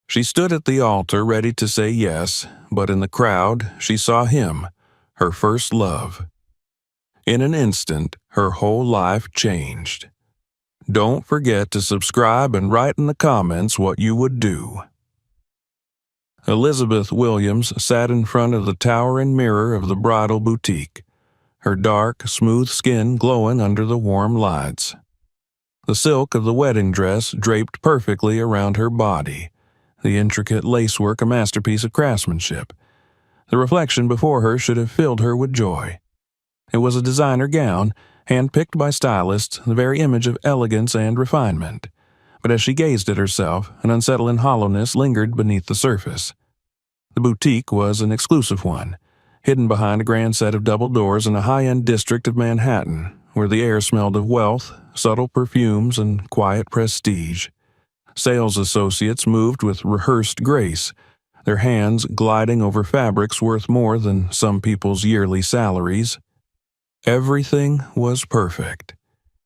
She stood at the altar ready to say yes, but in the crowd she saw him, her first love. In an instant, her whole life changed. Don't forget to subscribe and write in the comments what you would do. Elizabeth Williams sat in front of the towering mirror of the bridal boutique, her dark, smooth skin glowing under the warm lights. The silk of the wedding dress draped perfectly around her body, the intricate lacework a masterpiece of craftsmanship. The reflection before her should have filled her with joy. It was a designer gown, hand-picked by stylists, the very image of elegance and refinement. But as she gazed at herself, an unsettling hollowness lingered beneath the surface. The boutique was an exclusive one, hidden behind a grand set of double doors in a high-end district of Manhattan, where the air smelled of wealth, subtle perfumes, and quiet prestige. Sales associates moved with rehearsed grace, their hands gliding over fabrics worth more than some people's yearly salaries. Everything was perfect.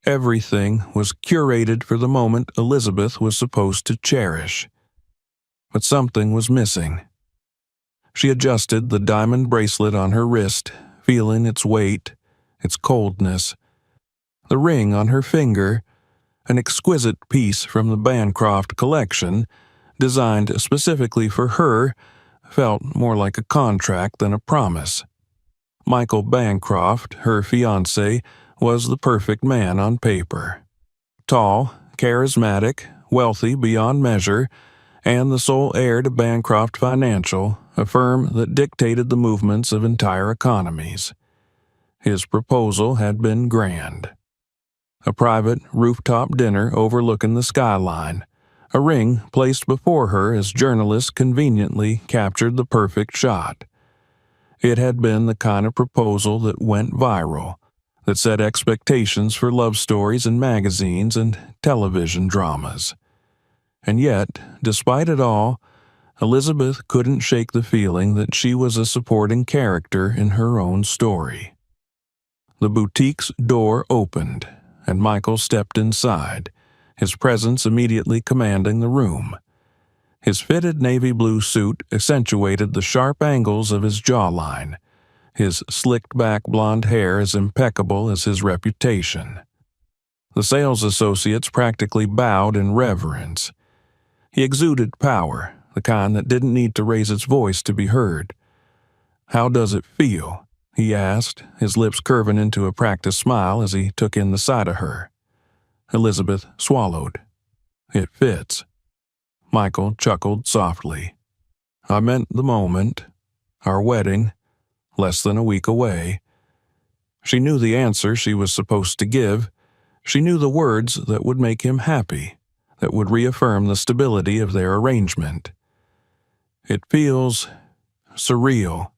Everything was curated for the moment Elizabeth was supposed to cherish. But something was missing. She adjusted the diamond bracelet on her wrist, feeling its weight, its coldness. The ring on her finger, an exquisite piece from the Bancroft collection, designed specifically for her, felt more like a contract than a promise. Michael Bancroft, her fiancé, was the perfect man on paper. Tall, charismatic, wealthy beyond measure, and the sole heir to Bancroft Financial, a firm that dictated the movements of entire economies. His proposal had been grand. A private rooftop dinner overlooking the skyline, a ring placed before her as journalists conveniently captured the perfect shot. It had been the kind of proposal that went viral, that set expectations for love stories in magazines and television dramas. And yet, despite it all, Elizabeth couldn't shake the feeling that she was a supporting character in her own story. The boutique's door opened, and Michael stepped inside, his presence immediately commanding the room. His fitted navy blue suit accentuated the sharp angles of his jawline, his slicked-back blonde hair as impeccable as his reputation. The sales associates practically bowed in reverence. He exuded power, the kind that didn't need to raise its voice to be heard. "How does it feel?" he asked, his lips curving into a practiced smile as he took in the sight of her. Elizabeth swallowed. "It fits." Michael chuckled softly. "I meant the moment. Our wedding, less than a week away." She knew the answer she was supposed to give. She knew the words that would make him happy, that would reaffirm the stability of their arrangement. "It feels surreal,"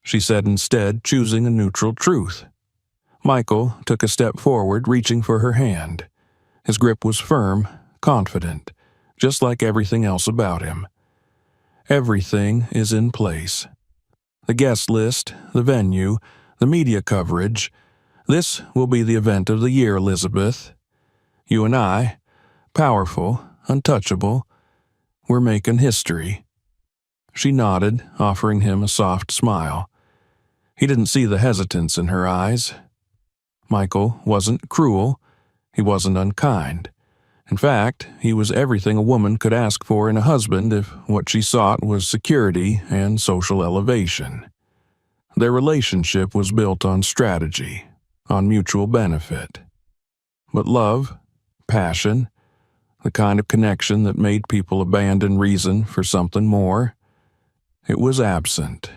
she said instead, choosing a neutral truth. Michael took a step forward, reaching for her hand. His grip was firm, confident, just like everything else about him. "Everything is in place. The guest list, the venue, the media coverage. This will be the event of the year, Elizabeth. You and I, powerful, untouchable, we're making history." She nodded, offering him a soft smile. He didn't see the hesitance in her eyes. Michael wasn't cruel. He wasn't unkind. In fact, he was everything a woman could ask for in a husband if what she sought was security and social elevation. Their relationship was built on strategy, on mutual benefit. But love, passion, the kind of connection that made people abandon reason for something more, it was absent.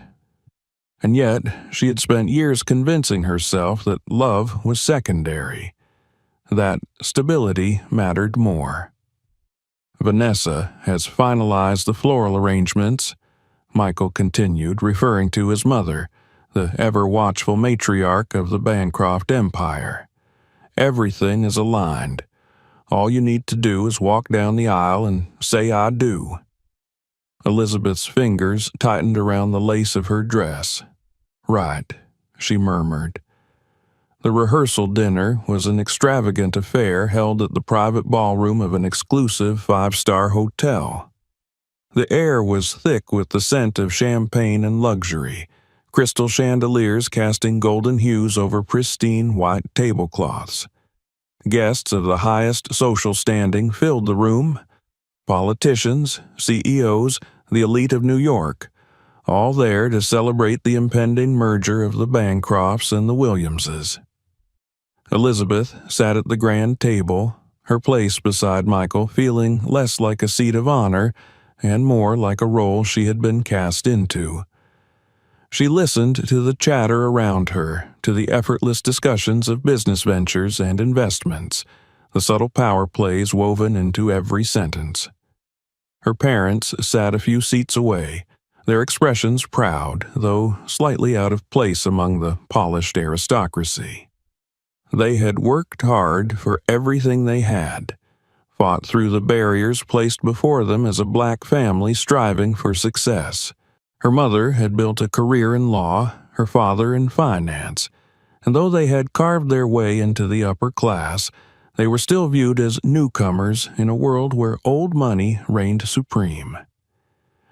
And yet, she had spent years convincing herself that love was secondary, that stability mattered more. "Vanessa has finalized the floral arrangements," Michael continued, referring to his mother, the ever-watchful matriarch of the Bancroft Empire. "Everything is aligned. All you need to do is walk down the aisle and say I do." Elizabeth's fingers tightened around the lace of her dress. "Right," she murmured. The rehearsal dinner was an extravagant affair held at the private ballroom of an exclusive five-star hotel. The air was thick with the scent of champagne and luxury, crystal chandeliers casting golden hues over pristine white tablecloths. Guests of the highest social standing filled the room. Politicians, CEOs, the elite of New York, all there to celebrate the impending merger of the Bancrofts and the Williamses. Elizabeth sat at the grand table, her place beside Michael feeling less like a seat of honor and more like a role she had been cast into. She listened to the chatter around her, to the effortless discussions of business ventures and investments, the subtle power plays woven into every sentence. Her parents sat a few seats away, their expressions proud, though slightly out of place among the polished aristocracy. They had worked hard for everything they had, fought through the barriers placed before them as a black family striving for success. Her mother had built a career in law, her father in finance, and though they had carved their way into the upper class, they were still viewed as newcomers in a world where old money reigned supreme.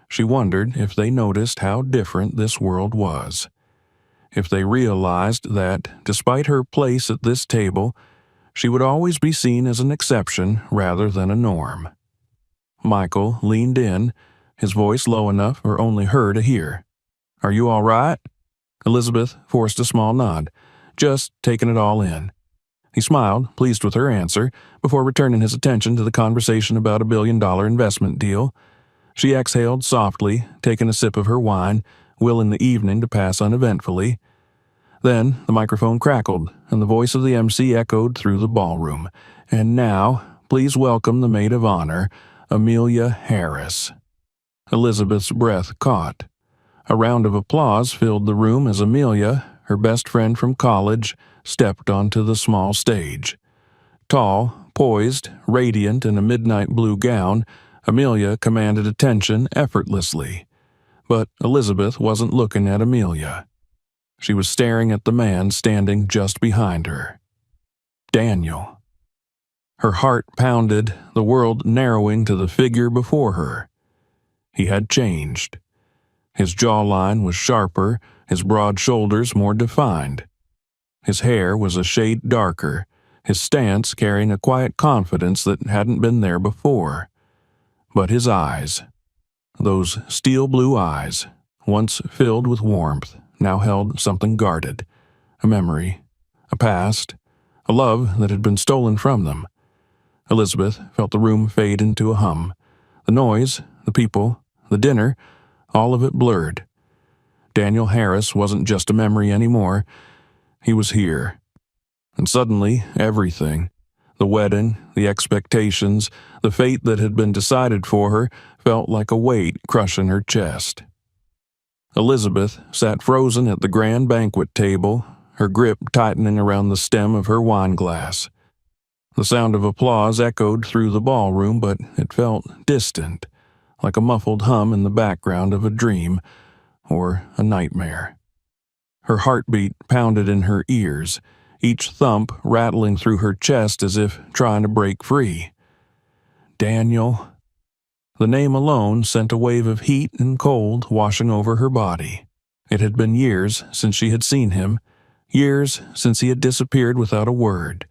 She wondered if they noticed how different this world was, if they realized that, despite her place at this table, she would always be seen as an exception rather than a norm. Michael leaned in, his voice low enough for only her to hear. "Are you all right?" Elizabeth forced a small nod, just taking it all in. He smiled, pleased with her answer, before returning his attention to the conversation about a billion-dollar investment deal. She exhaled softly, taking a sip of her wine, willing the evening to pass uneventfully. Then the microphone crackled, and the voice of the MC echoed through the ballroom. "And now, please welcome the maid of honor, Amelia Harris." Elizabeth's breath caught. A round of applause filled the room as Amelia, her best friend from college, stepped onto the small stage. Tall, poised, radiant in a midnight blue gown, Amelia commanded attention effortlessly. But Elizabeth wasn't looking at Amelia. She was staring at the man standing just behind her. Daniel. Her heart pounded, the world narrowing to the figure before her. He had changed. His jawline was sharper, his broad shoulders more defined. His hair was a shade darker, his stance carrying a quiet confidence that hadn't been there before. But his eyes, those steel blue eyes, once filled with warmth, now held something guarded, a memory, a past, a love that had been stolen from them. Elizabeth felt the room fade into a hum. The noise, the people, the dinner, all of it blurred. Daniel Harris wasn't just a memory anymore. He was here. And suddenly, everything, the wedding, the expectations, the fate that had been decided for her, felt like a weight crushing her chest. Elizabeth sat frozen at the grand banquet table, her grip tightening around the stem of her wineglass. The sound of applause echoed through the ballroom, but it felt distant, like a muffled hum in the background of a dream or a nightmare. Her heartbeat pounded in her ears, each thump rattling through her chest as if trying to break free. Daniel. The name alone sent a wave of heat and cold washing over her body. It had been years since she had seen him, years since he had disappeared without a word,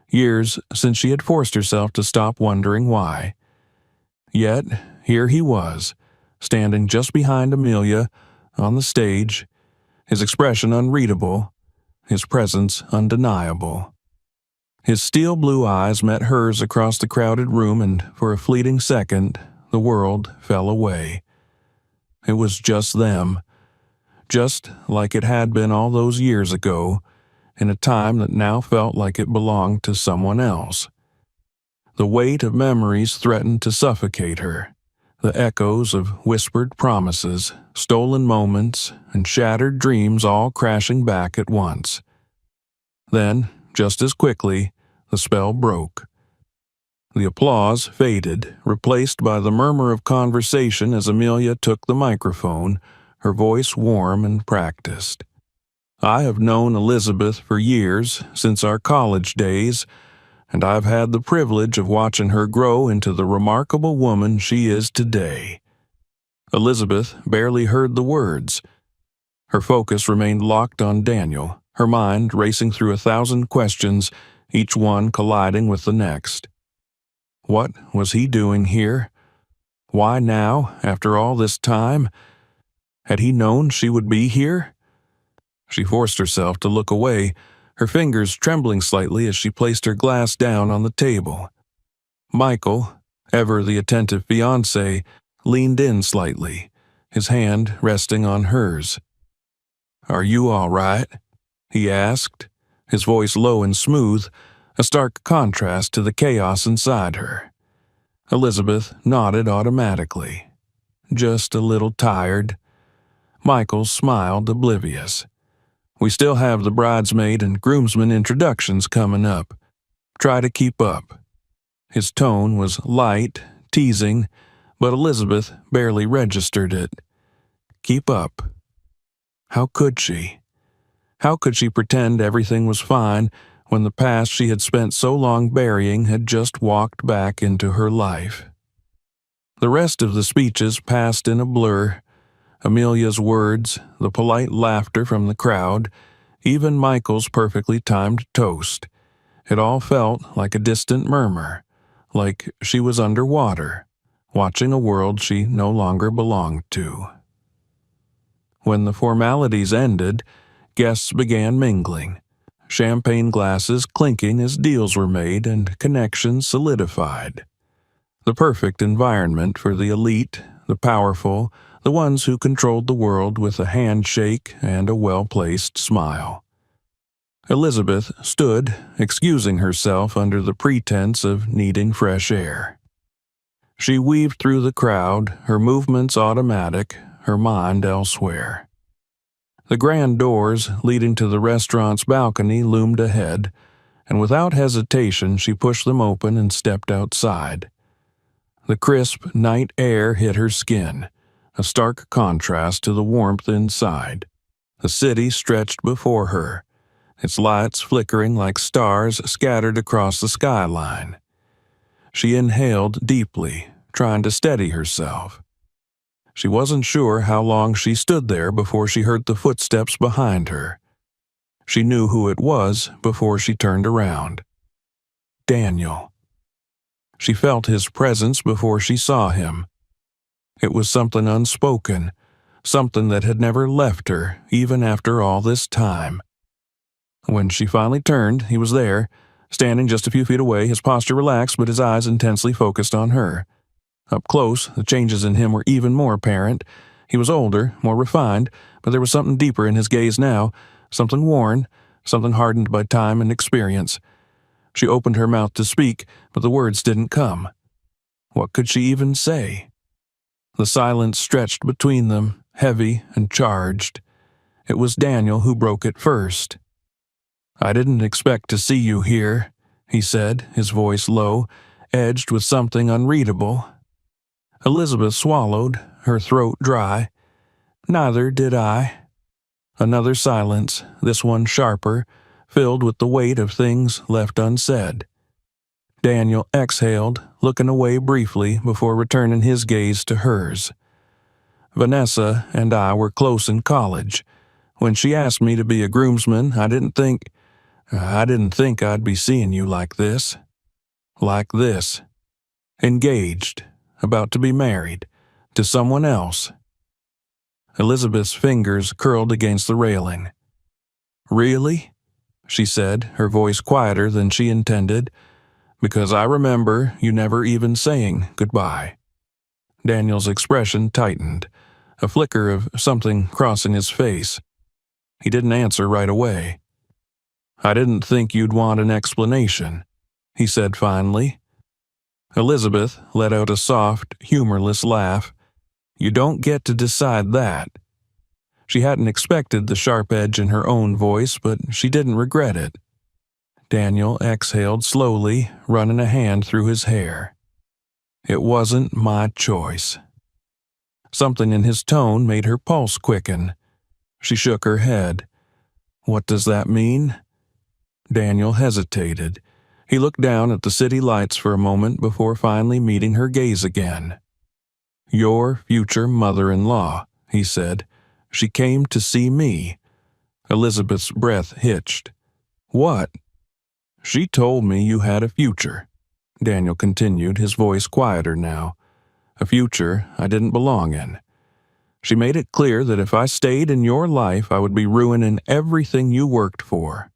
years since she had forced herself to stop wondering why. Yet, here he was, standing just behind Amelia, on the stage, his expression unreadable, his presence undeniable. His steel blue eyes met hers across the crowded room, and for a fleeting second, the world fell away. It was just them, just like it had been all those years ago, in a time that now felt like it belonged to someone else. The weight of memories threatened to suffocate her, the echoes of whispered promises, stolen moments, and shattered dreams all crashing back at once. Then, just as quickly, the spell broke. The applause faded, replaced by the murmur of conversation as Amelia took the microphone, her voice warm and practiced. "I have known Elizabeth for years, since our college days, and I've had the privilege of watching her grow into the remarkable woman she is today. Elizabeth barely heard the words. Her focus remained locked on Daniel, her mind racing through 1,000 questions, each one colliding with the next. What was he doing here? Why now, after all this time? Had he known she would be here? She forced herself to look away, her fingers trembling slightly as she placed her glass down on the table. Michael, ever the attentive fiancé, leaned in slightly, his hand resting on hers. "Are you all right?" he asked, his voice low and smooth, a stark contrast to the chaos inside her. Elizabeth nodded automatically. "Just a little tired." Michael smiled, oblivious. "We still have the bridesmaid and groomsmen introductions coming up. Try to keep up." His tone was light, teasing, but Elizabeth barely registered it. Keep up. How could she? How could she pretend everything was fine when the past she had spent so long burying had just walked back into her life? The rest of the speeches passed in a blur. Amelia's words, the polite laughter from the crowd, even Michael's perfectly timed toast. It all felt like a distant murmur, like she was underwater, watching a world she no longer belonged to. When the formalities ended, guests began mingling, champagne glasses clinking as deals were made and connections solidified. The perfect environment for the elite, the powerful, the ones who controlled the world with a handshake and a well-placed smile. Elizabeth stood, excusing herself under the pretense of needing fresh air. She weaved through the crowd, her movements automatic, her mind elsewhere. The grand doors leading to the restaurant's balcony loomed ahead, and without hesitation she pushed them open and stepped outside. The crisp night air hit her skin, a stark contrast to the warmth inside. The city stretched before her, its lights flickering like stars scattered across the skyline. She inhaled deeply, trying to steady herself. She wasn't sure how long she stood there before she heard the footsteps behind her. She knew who it was before she turned around. Daniel. She felt his presence before she saw him. It was something unspoken, something that had never left her, even after all this time. When she finally turned, he was there, standing just a few feet away, his posture relaxed but his eyes intensely focused on her. Up close, the changes in him were even more apparent. He was older, more refined, but there was something deeper in his gaze now, something worn, something hardened by time and experience. She opened her mouth to speak, but the words didn't come. What could she even say? The silence stretched between them, heavy and charged. It was Daniel who broke it first. "I didn't expect to see you here," he said, his voice low, edged with something unreadable. Elizabeth swallowed, her throat dry. "Neither did I." Another silence, this one sharper, filled with the weight of things left unsaid. Daniel exhaled, looking away briefly before returning his gaze to hers. "Vanessa and I were close in college. When she asked me to be a groomsman, I didn't think I'd be seeing you like this. Like this. Engaged, about to be married, to someone else." Elizabeth's fingers curled against the railing. "Really?" she said, her voice quieter than she intended. "Because I remember you never even saying goodbye." Daniel's expression tightened, a flicker of something crossing his face. He didn't answer right away. "I didn't think you'd want an explanation," he said finally. Elizabeth let out a soft, humorless laugh. "You don't get to decide that." She hadn't expected the sharp edge in her own voice, but she didn't regret it. Daniel exhaled slowly, running a hand through his hair. "It wasn't my choice." Something in his tone made her pulse quicken. She shook her head. "What does that mean?" Daniel hesitated. He looked down at the city lights for a moment before finally meeting her gaze again. "Your future mother-in-law," he said. "She came to see me." Elizabeth's breath hitched. "What?" "She told me you had a future," Daniel continued, his voice quieter now. "A future I didn't belong in. She made it clear that if I stayed in your life, I would be ruining everything you worked for."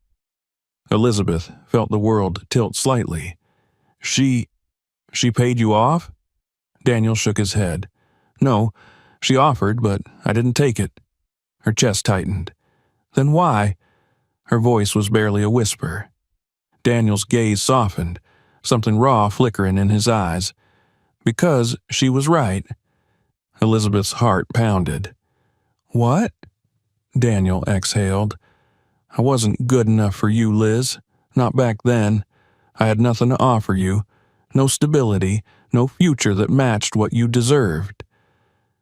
Elizabeth felt the world tilt slightly. She paid you off?" Daniel shook his head. "No, she offered, but I didn't take it." Her chest tightened. "Then why?" Her voice was barely a whisper. Daniel's gaze softened, something raw flickering in his eyes. "Because she was right." Elizabeth's heart pounded. "What?" Daniel exhaled. "I wasn't good enough for you, Liz. Not back then. I had nothing to offer you. No stability, no future that matched what you deserved.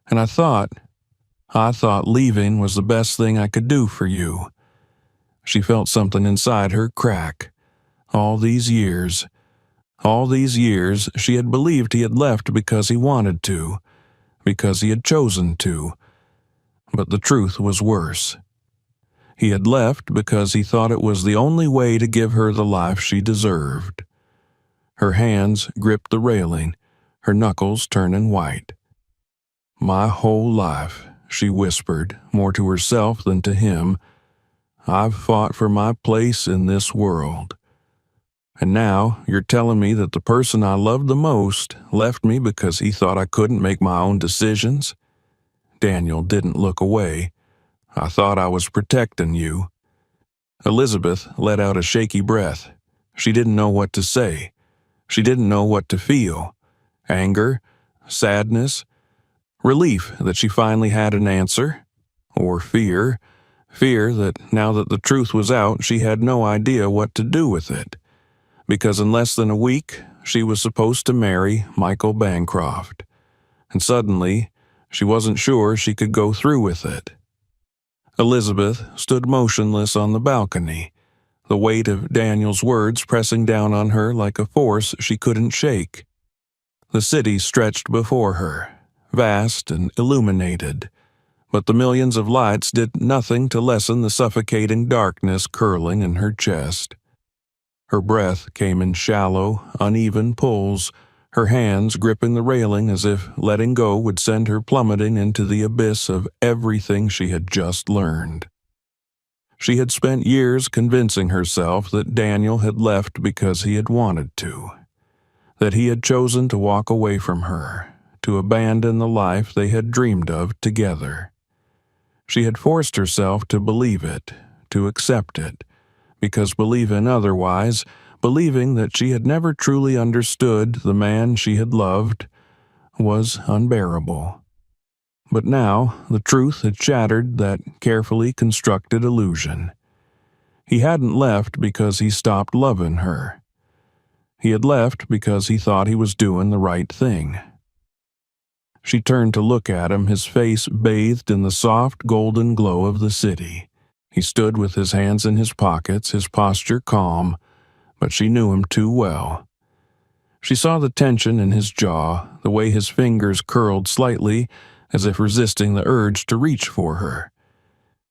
And I thought leaving was the best thing I could do for you." She felt something inside her crack. All these years she had believed he had left because he wanted to, because he had chosen to. But the truth was worse. He had left because he thought it was the only way to give her the life she deserved. Her hands gripped the railing, her knuckles turning white. "My whole life," she whispered, more to herself than to him, "I've fought for my place in this world. And now you're telling me that the person I loved the most left me because he thought I couldn't make my own decisions?" Daniel didn't look away. "I thought I was protecting you." Elizabeth let out a shaky breath. She didn't know what to say. She didn't know what to feel. Anger, sadness, relief that she finally had an answer, or fear that now that the truth was out, she had no idea what to do with it. Because in less than a week, she was supposed to marry Michael Bancroft. And suddenly, she wasn't sure she could go through with it. Elizabeth stood motionless on the balcony, the weight of Daniel's words pressing down on her like a force she couldn't shake. The city stretched before her, vast and illuminated, but the millions of lights did nothing to lessen the suffocating darkness curling in her chest. Her breath came in shallow, uneven pulls, her hands gripping the railing as if letting go would send her plummeting into the abyss of everything she had just learned. She had spent years convincing herself that Daniel had left because he had wanted to, that he had chosen to walk away from her, to abandon the life they had dreamed of together. She had forced herself to believe it, to accept it, because believing otherwise, believing that she had never truly understood the man she had loved, was unbearable. But now the truth had shattered that carefully constructed illusion. He hadn't left because he stopped loving her. He had left because he thought he was doing the right thing. She turned to look at him, his face bathed in the soft golden glow of the city. He stood with his hands in his pockets, his posture calm, but she knew him too well. She saw the tension in his jaw, the way his fingers curled slightly, as if resisting the urge to reach for her.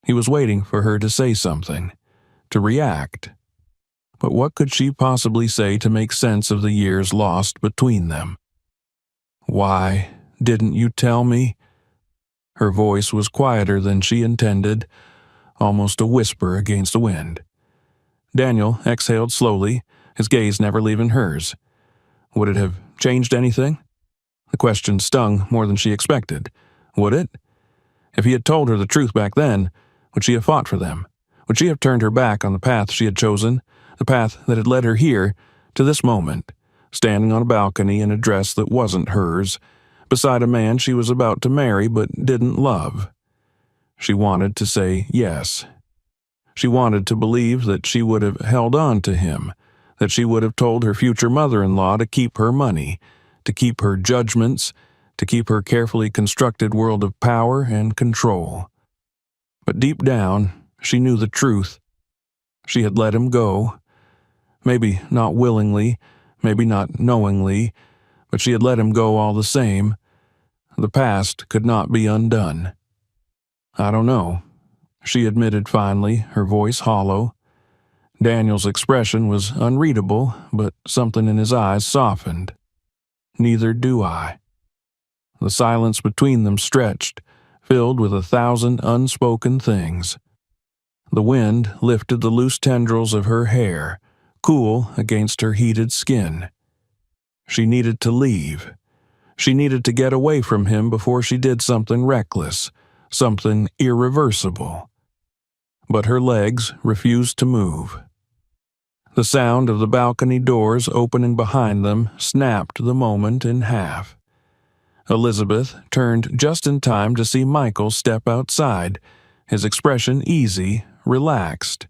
He was waiting for her to say something, to react. But what could she possibly say to make sense of the years lost between them? "Why didn't you tell me?" Her voice was quieter than she intended, almost a whisper against the wind. Daniel exhaled slowly, his gaze never leaving hers. Would it have changed anything? The question stung more than she expected. Would it? If he had told her the truth back then, would she have fought for them? Would she have turned her back on the path she had chosen, the path that had led her here, to this moment, standing on a balcony in a dress that wasn't hers, beside a man she was about to marry but didn't love? She wanted to say yes. She wanted to believe that she would have held on to him, that she would have told her future mother-in-law to keep her money, to keep her judgments, to keep her carefully constructed world of power and control. But deep down, she knew the truth. She had let him go. Maybe not willingly, maybe not knowingly, but she had let him go all the same. The past could not be undone. I don't know, she admitted finally, her voice hollow. Daniel's expression was unreadable, but something in his eyes softened. Neither do I. The silence between them stretched, filled with 1,000 unspoken things. The wind lifted the loose tendrils of her hair, cool against her heated skin. She needed to leave. She needed to get away from him before she did something reckless, something irreversible. But her legs refused to move. The sound of the balcony doors opening behind them snapped the moment in half. Elizabeth turned just in time to see Michael step outside, his expression easy, relaxed,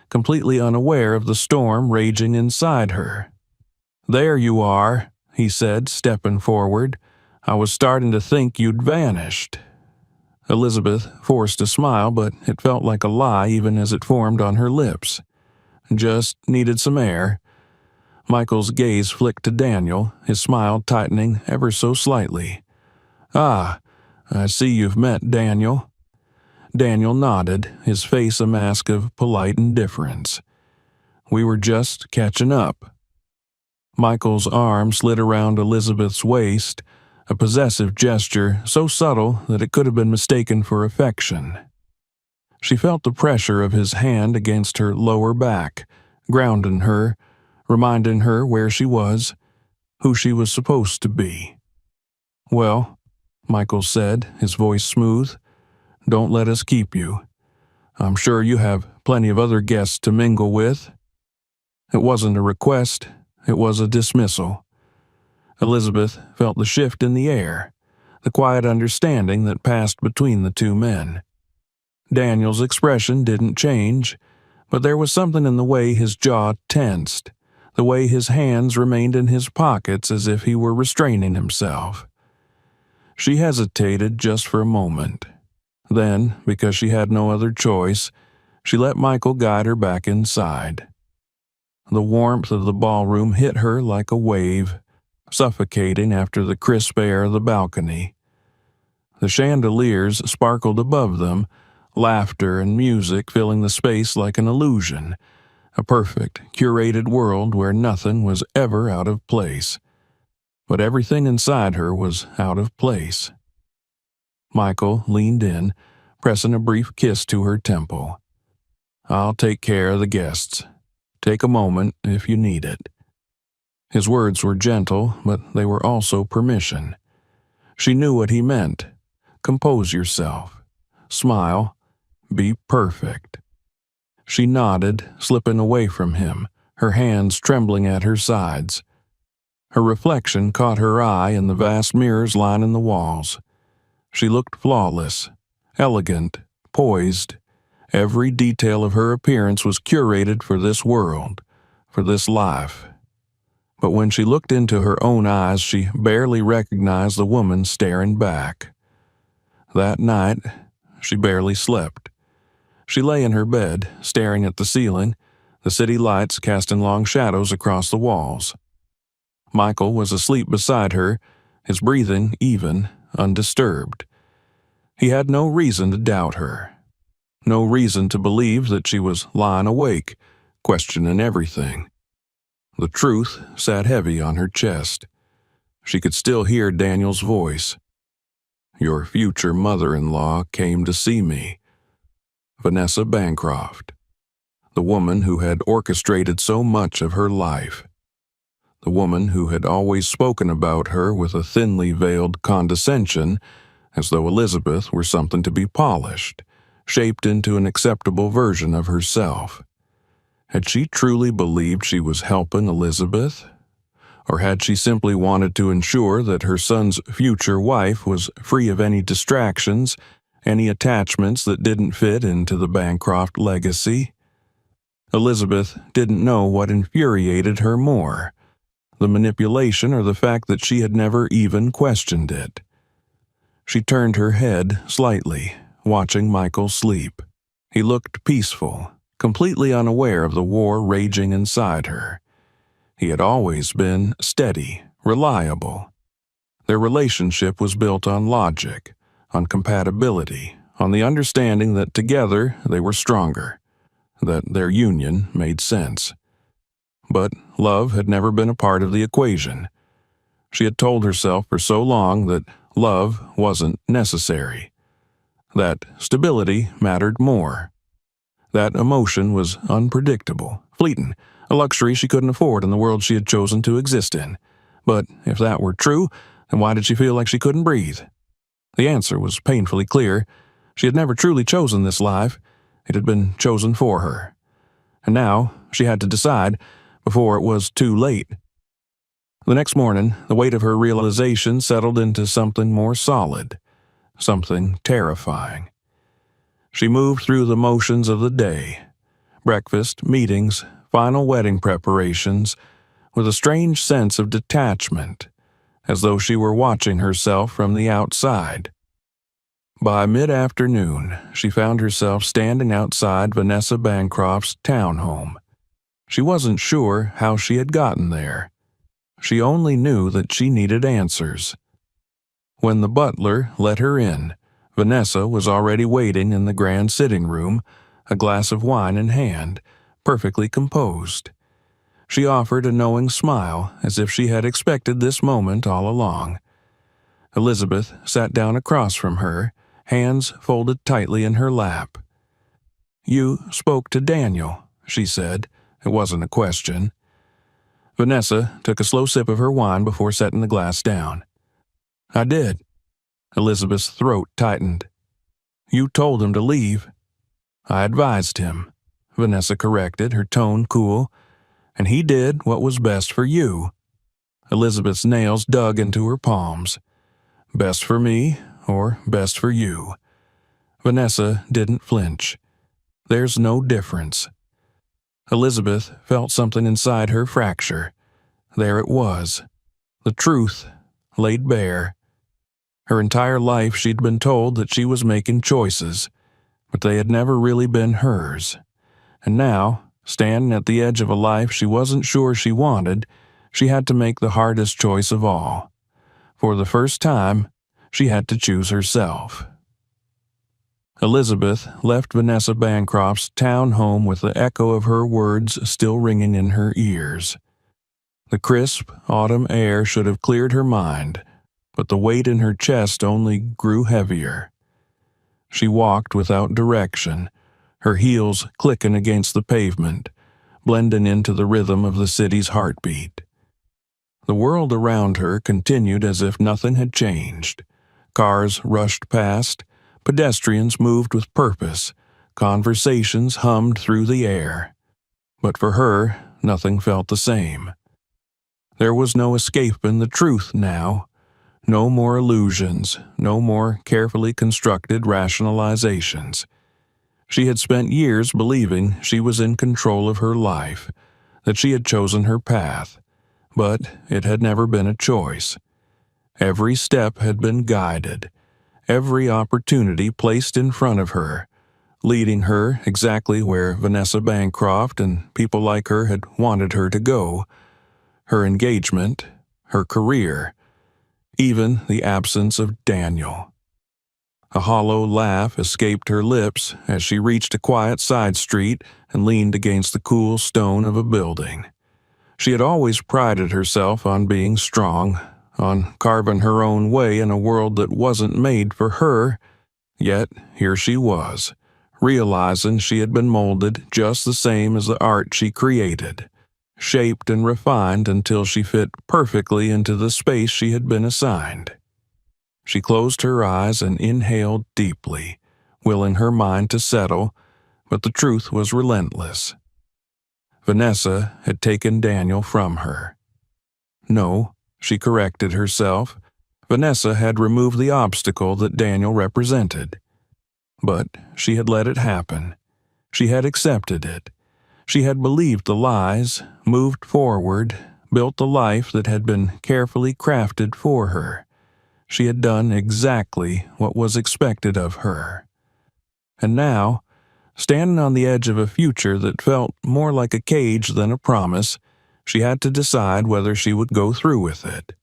completely unaware of the storm raging inside her. "There you are," he said, stepping forward. "I was starting to think you'd vanished." Elizabeth forced a smile, but it felt like a lie even as it formed on her lips. "Just needed some air." Michael's gaze flicked to Daniel, his smile tightening ever so slightly. "Ah, I see you've met Daniel." Daniel nodded, his face a mask of polite indifference. "We were just catching up." Michael's arm slid around Elizabeth's waist, a possessive gesture so subtle that it could have been mistaken for affection. She felt the pressure of his hand against her lower back, grounding her, reminding her where she was, who she was supposed to be. "Well," Michael said, his voice smooth, "don't let us keep you. I'm sure you have plenty of other guests to mingle with." It wasn't a request, it was a dismissal. Elizabeth felt the shift in the air, the quiet understanding that passed between the two men. Daniel's expression didn't change, but there was something in the way his jaw tensed, the way his hands remained in his pockets as if he were restraining himself. She hesitated just for a moment. Then, because she had no other choice, she let Michael guide her back inside. The warmth of the ballroom hit her like a wave, suffocating after the crisp air of the balcony. The chandeliers sparkled above them, laughter and music filling the space like an illusion, a perfect, curated world where nothing was ever out of place. But everything inside her was out of place. Michael leaned in, pressing a brief kiss to her temple. "I'll take care of the guests. Take a moment if you need it." His words were gentle, but they were also permission. She knew what he meant. Compose yourself. Smile. Be perfect. She nodded, slipping away from him, her hands trembling at her sides. Her reflection caught her eye in the vast mirrors lining the walls. She looked flawless, elegant, poised. Every detail of her appearance was curated for this world, for this life. But when she looked into her own eyes, she barely recognized the woman staring back. That night, she barely slept. She lay in her bed, staring at the ceiling, the city lights casting long shadows across the walls. Michael was asleep beside her, his breathing even, undisturbed. He had no reason to doubt her. No reason to believe that she was lying awake, questioning everything. The truth sat heavy on her chest. She could still hear Daniel's voice. "Your future mother-in-law came to see me." Vanessa Bancroft, the woman who had orchestrated so much of her life. The woman who had always spoken about her with a thinly veiled condescension, as though Elizabeth were something to be polished, shaped into an acceptable version of herself. Had she truly believed she was helping Elizabeth? Or had she simply wanted to ensure that her son's future wife was free of any distractions, any attachments that didn't fit into the Bancroft legacy? Elizabeth didn't know what infuriated her more, the manipulation or the fact that she had never even questioned it. She turned her head slightly, watching Michael sleep. He looked peaceful, completely unaware of the war raging inside her. He had always been steady, reliable. Their relationship was built on logic, on compatibility, on the understanding that together they were stronger, that their union made sense. But love had never been a part of the equation. She had told herself for so long that love wasn't necessary, that stability mattered more, that emotion was unpredictable, fleeting, a luxury she couldn't afford in the world she had chosen to exist in. But if that were true, then why did she feel like she couldn't breathe? The answer was painfully clear. She had never truly chosen this life. It had been chosen for her. And now she had to decide before it was too late. The next morning, the weight of her realization settled into something more solid, something terrifying. She moved through the motions of the day, breakfast, meetings, final wedding preparations, with a strange sense of detachment, as though she were watching herself from the outside. By mid-afternoon, she found herself standing outside Vanessa Bancroft's townhome. She wasn't sure how she had gotten there. She only knew that she needed answers. When the butler let her in, Vanessa was already waiting in the grand sitting room, a glass of wine in hand, perfectly composed. She offered a knowing smile, as if she had expected this moment all along. Elizabeth sat down across from her, hands folded tightly in her lap. "You spoke to Daniel," she said. It wasn't a question. Vanessa took a slow sip of her wine before setting the glass down. "I did." Elizabeth's throat tightened. "You told him to leave." "I advised him," Vanessa corrected, her tone cool. "And he did what was best for you." Elizabeth's nails dug into her palms. "Best for me or best for you?" Vanessa didn't flinch. "There's no difference." Elizabeth felt something inside her fracture. There it was. The truth laid bare. Her entire life she'd been told that she was making choices, but they had never really been hers. And now, standing at the edge of a life she wasn't sure she wanted, she had to make the hardest choice of all. For the first time, she had to choose herself. Elizabeth left Vanessa Bancroft's town home with the echo of her words still ringing in her ears. The crisp autumn air should have cleared her mind, but the weight in her chest only grew heavier. She walked without direction, her heels clicking against the pavement, blending into the rhythm of the city's heartbeat. The world around her continued as if nothing had changed. Cars rushed past, pedestrians moved with purpose, conversations hummed through the air. But for her, nothing felt the same. There was no escaping the truth now. No more illusions, no more carefully constructed rationalizations. She had spent years believing she was in control of her life, that she had chosen her path, but it had never been a choice. Every step had been guided, every opportunity placed in front of her, leading her exactly where Vanessa Bancroft and people like her had wanted her to go. Her engagement, her career, even the absence of Daniel. A hollow laugh escaped her lips as she reached a quiet side street and leaned against the cool stone of a building. She had always prided herself on being strong, on carving her own way in a world that wasn't made for her, yet here she was, realizing she had been molded just the same as the art she created, shaped and refined until she fit perfectly into the space she had been assigned. She closed her eyes and inhaled deeply, willing her mind to settle, but the truth was relentless. Vanessa had taken Daniel from her. No, she corrected herself. Vanessa had removed the obstacle that Daniel represented. But she had let it happen. She had accepted it. She had believed the lies, moved forward, built the life that had been carefully crafted for her. She had done exactly what was expected of her. And now, standing on the edge of a future that felt more like a cage than a promise, she had to decide whether she would go through with it.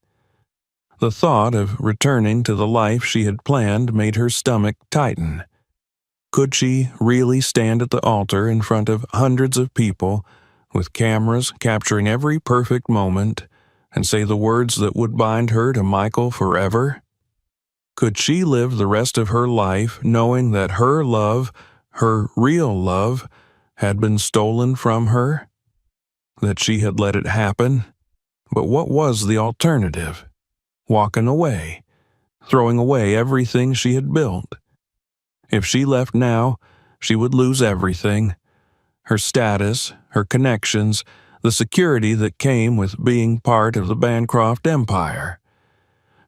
The thought of returning to the life she had planned made her stomach tighten. Could she really stand at the altar in front of hundreds of people, with cameras capturing every perfect moment, and say the words that would bind her to Michael forever? Could she live the rest of her life knowing that her love, her real love, had been stolen from her? That she had let it happen? But what was the alternative? Walking away, throwing away everything she had built. If she left now, she would lose everything. Her status, her connections, the security that came with being part of the Bancroft empire.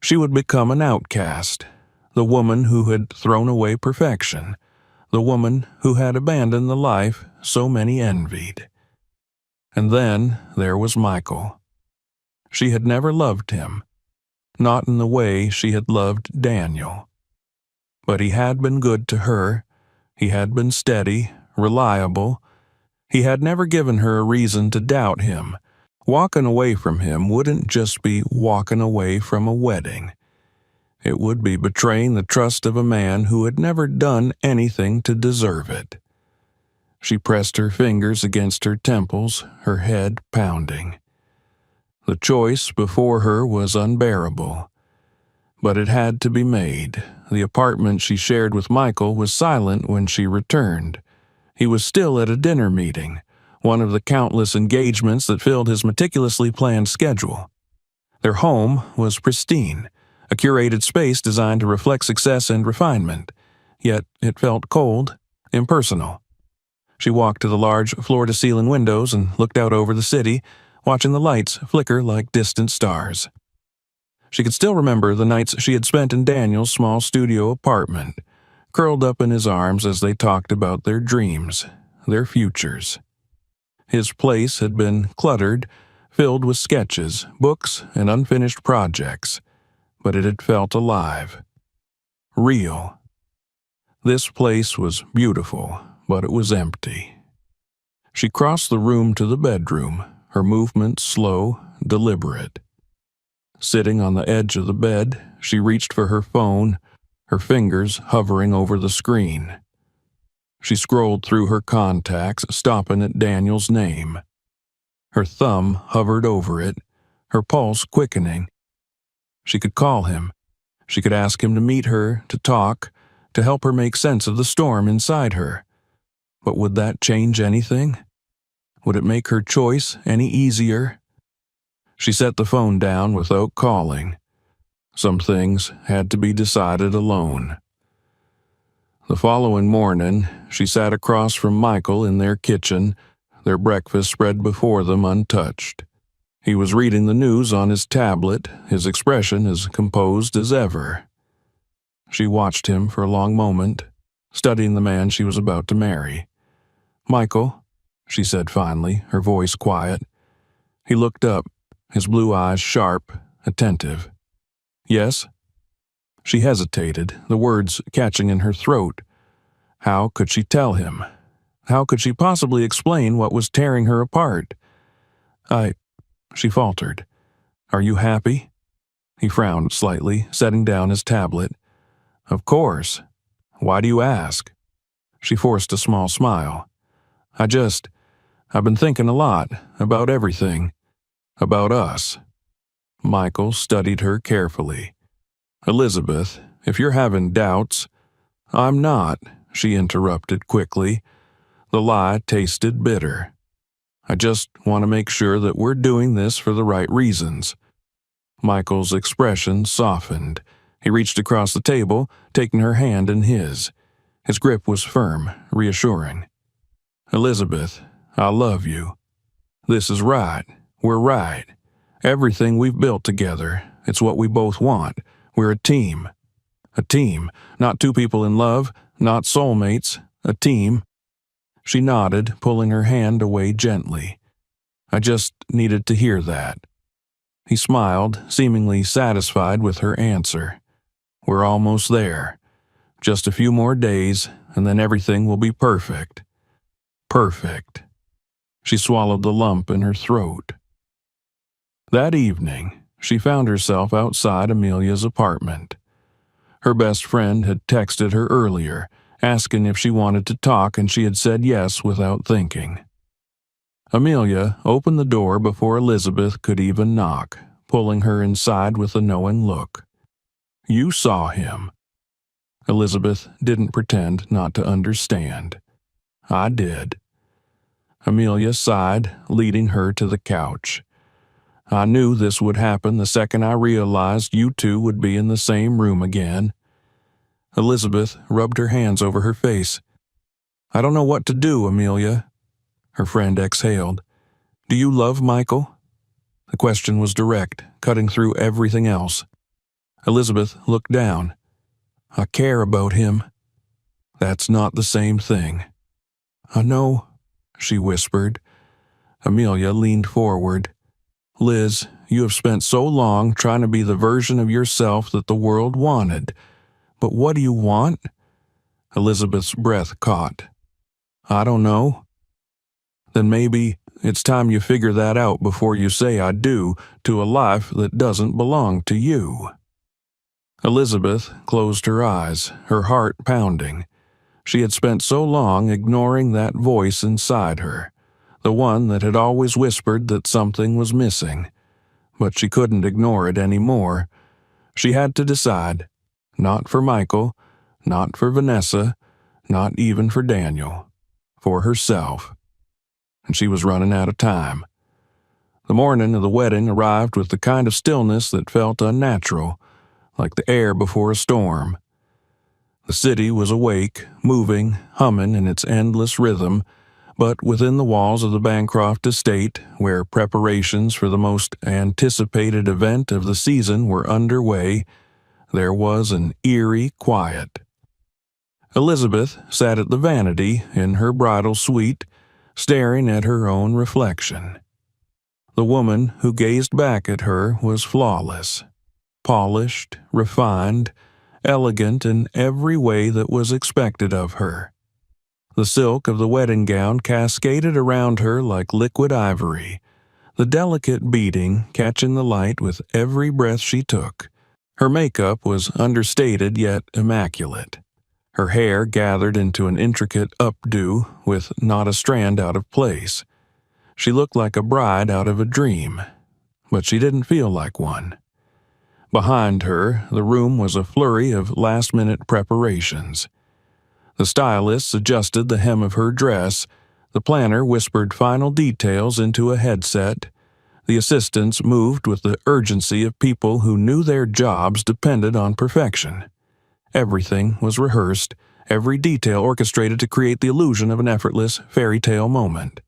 She would become an outcast, the woman who had thrown away perfection, the woman who had abandoned the life so many envied. And then there was Michael. She had never loved him, not in the way she had loved Daniel. But he had been good to her. He had been steady, reliable. He had never given her a reason to doubt him. Walking away from him wouldn't just be walking away from a wedding. It would be betraying the trust of a man who had never done anything to deserve it. She pressed her fingers against her temples, her head pounding. The choice before her was unbearable. But it had to be made. The apartment she shared with Michael was silent when she returned. He was still at a dinner meeting, one of the countless engagements that filled his meticulously planned schedule. Their home was pristine, a curated space designed to reflect success and refinement, yet it felt cold, impersonal. She walked to the large floor-to-ceiling windows and looked out over the city, watching the lights flicker like distant stars. She could still remember the nights she had spent in Daniel's small studio apartment, curled up in his arms as they talked about their dreams, their futures. His place had been cluttered, filled with sketches, books, and unfinished projects, but it had felt alive. Real. This place was beautiful, but it was empty. She crossed the room to the bedroom, her movements slow, deliberate. Sitting on the edge of the bed, she reached for her phone, her fingers hovering over the screen. She scrolled through her contacts, stopping at Daniel's name. Her thumb hovered over it, her pulse quickening. She could call him. She could ask him to meet her, to talk, to help her make sense of the storm inside her. But would that change anything? Would it make her choice any easier? She set the phone down without calling. Some things had to be decided alone. The following morning, she sat across from Michael in their kitchen, their breakfast spread before them untouched. He was reading the news on his tablet, his expression as composed as ever. She watched him for a long moment, studying the man she was about to marry. "Michael," she said finally, her voice quiet. He looked up, his blue eyes sharp, attentive. "Yes?" She hesitated, the words catching in her throat. How could she tell him? How could she possibly explain what was tearing her apart? She faltered. "Are you happy?" He frowned slightly, setting down his tablet. "Of course. Why do you ask?" She forced a small smile. I've been thinking a lot, about everything. About us." Michael studied her carefully. "Elizabeth, if you're having doubts—" "I'm not," she interrupted quickly. The lie tasted bitter. "I just want to make sure that we're doing this for the right reasons." Michael's expression softened. He reached across the table, taking her hand in his. His grip was firm, reassuring. "Elizabeth, I love you. This is right. We're right. Everything we've built together, it's what we both want. We're a team. A team, not two people in love, not soulmates, a team." She nodded, pulling her hand away gently. "I just needed to hear that." He smiled, seemingly satisfied with her answer. "We're almost there. Just a few more days, and then everything will be perfect." Perfect. She swallowed the lump in her throat. That evening, she found herself outside Amelia's apartment. Her best friend had texted her earlier, asking if she wanted to talk, and she had said yes without thinking. Amelia opened the door before Elizabeth could even knock, pulling her inside with a knowing look. "You saw him." Elizabeth didn't pretend not to understand. "I did." Amelia sighed, leading her to the couch. "I knew this would happen the second I realized you two would be in the same room again." Elizabeth rubbed her hands over her face. "I don't know what to do, Amelia." Her friend exhaled. "Do you love Michael?" The question was direct, cutting through everything else. Elizabeth looked down. "I care about him." "That's not the same thing." "I know," she whispered. Amelia leaned forward. "Liz, you have spent so long trying to be the version of yourself that the world wanted. But what do you want?" Elizabeth's breath caught. "I don't know." "Then maybe it's time you figure that out before you say I do to a life that doesn't belong to you." Elizabeth closed her eyes, her heart pounding. She had spent so long ignoring that voice inside her, the one that had always whispered that something was missing. But she couldn't ignore it anymore. She had to decide. Not for Michael, not for Vanessa, not even for Daniel. For herself. And she was running out of time. The morning of the wedding arrived with the kind of stillness that felt unnatural, like the air before a storm. The city was awake, moving, humming in its endless rhythm, but within the walls of the Bancroft estate, where preparations for the most anticipated event of the season were underway, there was an eerie quiet. Elizabeth sat at the vanity in her bridal suite, staring at her own reflection. The woman who gazed back at her was flawless. Polished, refined, elegant in every way that was expected of her. The silk of the wedding gown cascaded around her like liquid ivory, the delicate beading catching the light with every breath she took. Her makeup was understated yet immaculate. Her hair gathered into an intricate updo with not a strand out of place. She looked like a bride out of a dream, but she didn't feel like one. Behind her, the room was a flurry of last-minute preparations. The stylist adjusted the hem of her dress, the planner whispered final details into a headset, the assistants moved with the urgency of people who knew their jobs depended on perfection. Everything was rehearsed, every detail orchestrated to create the illusion of an effortless fairy tale moment.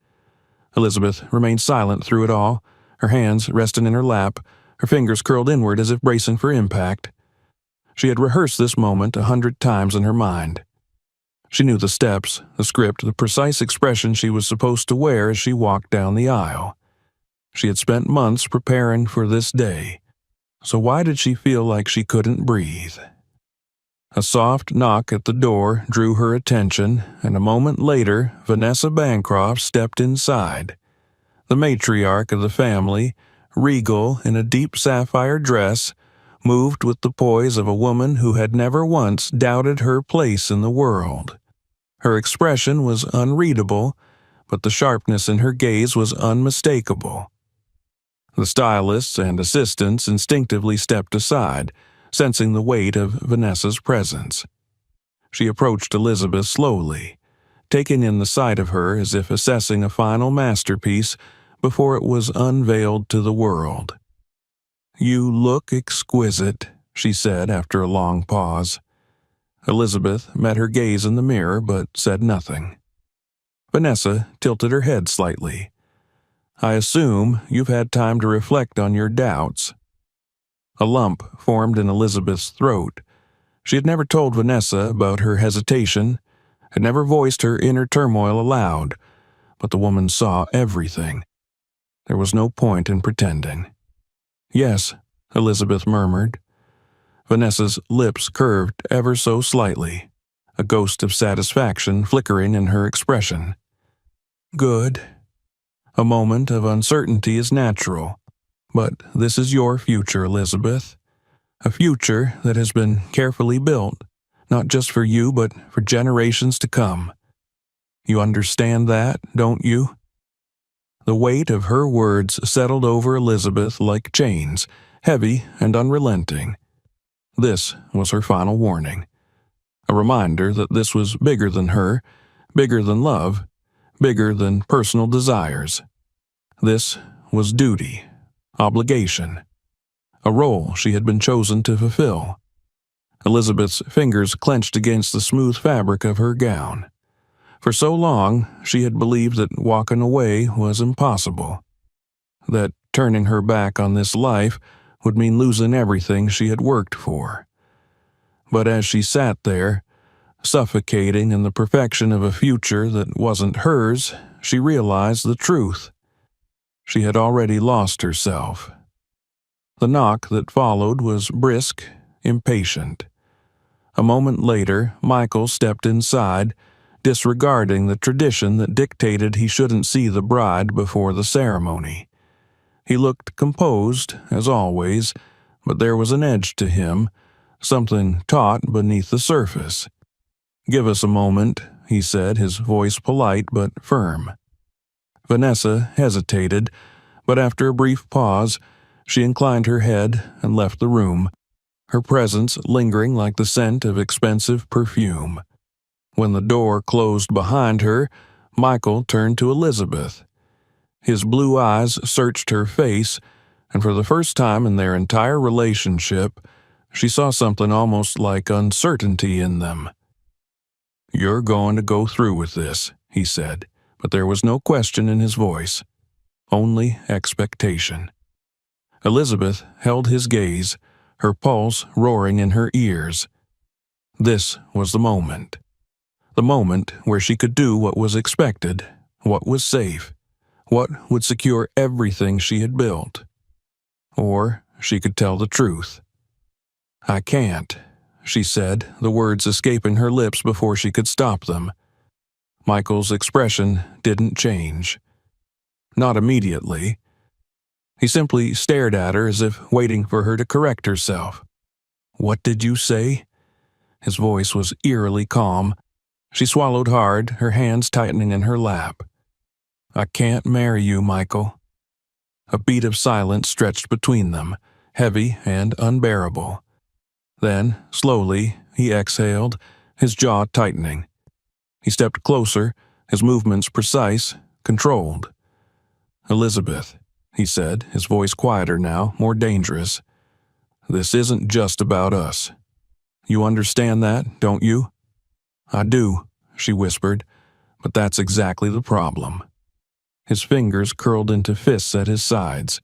Elizabeth remained silent through it all, her hands resting in her lap, her fingers curled inward as if bracing for impact. She had rehearsed this moment 100 times in her mind. She knew the steps, the script, the precise expression she was supposed to wear as she walked down the aisle. She had spent months preparing for this day. So why did she feel like she couldn't breathe? A soft knock at the door drew her attention, and a moment later, Vanessa Bancroft stepped inside. The matriarch of the family, regal in a deep sapphire dress, moved with the poise of a woman who had never once doubted her place in the world. Her expression was unreadable, but the sharpness in her gaze was unmistakable. The stylists and assistants instinctively stepped aside, sensing the weight of Vanessa's presence. She approached Elizabeth slowly, taking in the sight of her as if assessing a final masterpiece before it was unveiled to the world. "You look exquisite," she said after a long pause. Elizabeth met her gaze in the mirror but said nothing. Vanessa tilted her head slightly. "I assume you've had time to reflect on your doubts." A lump formed in Elizabeth's throat. She had never told Vanessa about her hesitation, had never voiced her inner turmoil aloud, but the woman saw everything. There was no point in pretending. "Yes," Elizabeth murmured. Vanessa's lips curved ever so slightly, a ghost of satisfaction flickering in her expression. "Good. A moment of uncertainty is natural, But this is your future, Elizabeth. A future that has been carefully built, not just for you, but for generations to come. You understand that, don't you?" The weight of her words settled over Elizabeth like chains, heavy and unrelenting. This was her final warning. A reminder that this was bigger than her, bigger than love, bigger than personal desires. This was duty, obligation, a role she had been chosen to fulfill. Elizabeth's fingers clenched against the smooth fabric of her gown. For so long, she had believed that walking away was impossible, that turning her back on this life would mean losing everything she had worked for. But as she sat there, suffocating in the perfection of a future that wasn't hers, she realized the truth. She had already lost herself. The knock that followed was brisk, impatient. A moment later, Michael stepped inside, disregarding the tradition that dictated he shouldn't see the bride before the ceremony. He looked composed, as always, but there was an edge to him, something taut beneath the surface. "Give us a moment," he said, his voice polite but firm. Vanessa hesitated, but after a brief pause, she inclined her head and left the room, her presence lingering like the scent of expensive perfume. When the door closed behind her, Michael turned to Elizabeth. His blue eyes searched her face, and for the first time in their entire relationship, she saw something almost like uncertainty in them. "You're going to go through with this," he said, but there was no question in his voice, only expectation. Elizabeth held his gaze, her pulse roaring in her ears. This was the moment where she could do what was expected, what was safe, what would secure everything she had built. Or she could tell the truth. "I can't," she said, the words escaping her lips before she could stop them. Michael's expression didn't change. Not immediately. He simply stared at her as if waiting for her to correct herself. "What did you say?" His voice was eerily calm. She swallowed hard, her hands tightening in her lap. "I can't marry you, Michael." A beat of silence stretched between them, heavy and unbearable. Then, slowly, he exhaled, his jaw tightening. He stepped closer, his movements precise, controlled. "Elizabeth," he said, his voice quieter now, more dangerous. "This isn't just about us. You understand that, don't you?" "I do," she whispered, "but that's exactly the problem." His fingers curled into fists at his sides.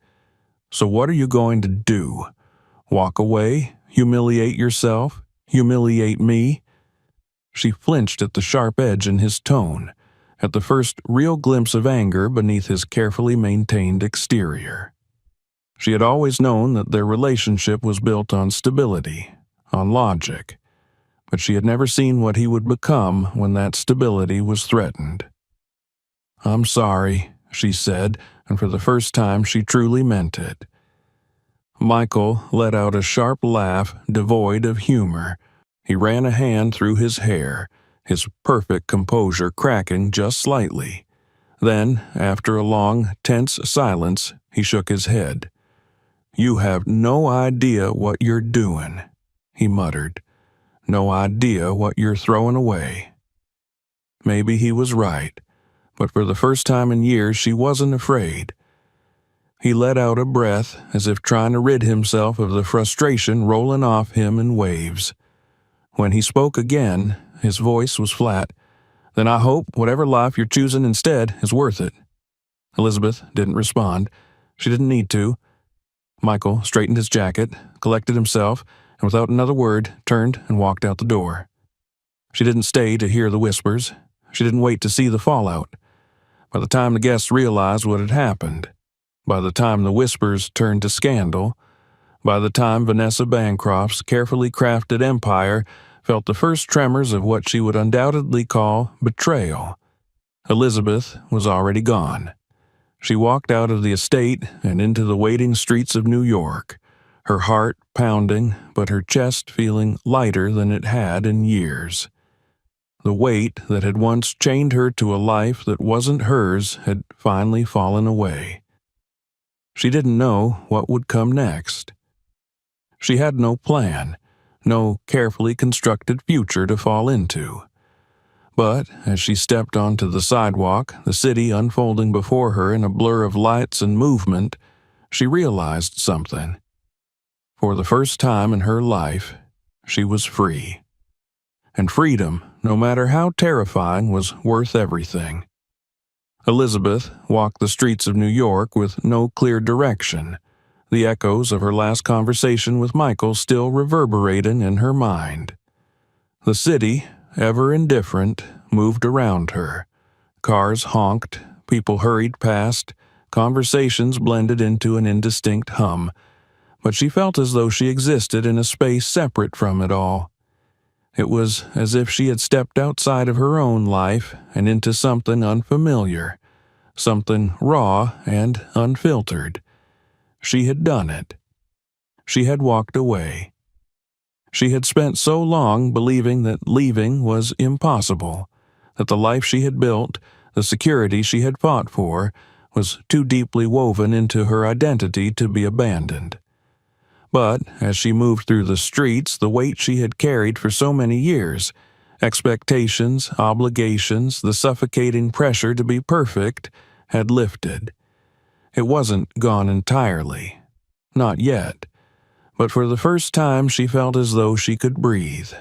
"So what are you going to do? Walk away? Humiliate yourself? Humiliate me?" She flinched at the sharp edge in his tone, at the first real glimpse of anger beneath his carefully maintained exterior. She had always known that their relationship was built on stability, on logic, but she had never seen what he would become when that stability was threatened. "I'm sorry," she said, and for the first time she truly meant it. Michael let out a sharp laugh devoid of humor. He ran a hand through his hair, his perfect composure cracking just slightly. Then, after a long, tense silence, he shook his head. "You have no idea what you're doing," he muttered. "No idea what you're throwing away." Maybe he was right, but for the first time in years she wasn't afraid. He let out a breath as if trying to rid himself of the frustration rolling off him in waves. When he spoke again, his voice was flat. "Then I hope whatever life you're choosing instead is worth it." Elizabeth didn't respond. She didn't need to. Michael straightened his jacket, collected himself, and without another word, turned and walked out the door. She didn't stay to hear the whispers. She didn't wait to see the fallout. By the time the guests realized what had happened, by the time the whispers turned to scandal, by the time Vanessa Bancroft's carefully crafted empire felt the first tremors of what she would undoubtedly call betrayal, Elizabeth was already gone. She walked out of the estate and into the waiting streets of New York, her heart pounding, but her chest feeling lighter than it had in years. The weight that had once chained her to a life that wasn't hers had finally fallen away. She didn't know what would come next. She had no plan, no carefully constructed future to fall into. But as she stepped onto the sidewalk, the city unfolding before her in a blur of lights and movement, she realized something. For the first time in her life, she was free. And freedom, no matter how terrifying, was worth everything. Elizabeth walked the streets of New York with no clear direction, the echoes of her last conversation with Michael still reverberating in her mind. The city, ever indifferent, moved around her. Cars honked, people hurried past, conversations blended into an indistinct hum, but she felt as though she existed in a space separate from it all. It was as if she had stepped outside of her own life and into something unfamiliar, something raw and unfiltered. She had done it. She had walked away. She had spent so long believing that leaving was impossible, that the life she had built, the security she had fought for, was too deeply woven into her identity to be abandoned. But as she moved through the streets, the weight she had carried for so many years, expectations, obligations, the suffocating pressure to be perfect, had lifted. It wasn't gone entirely. Not yet. But for the first time she felt as though she could breathe.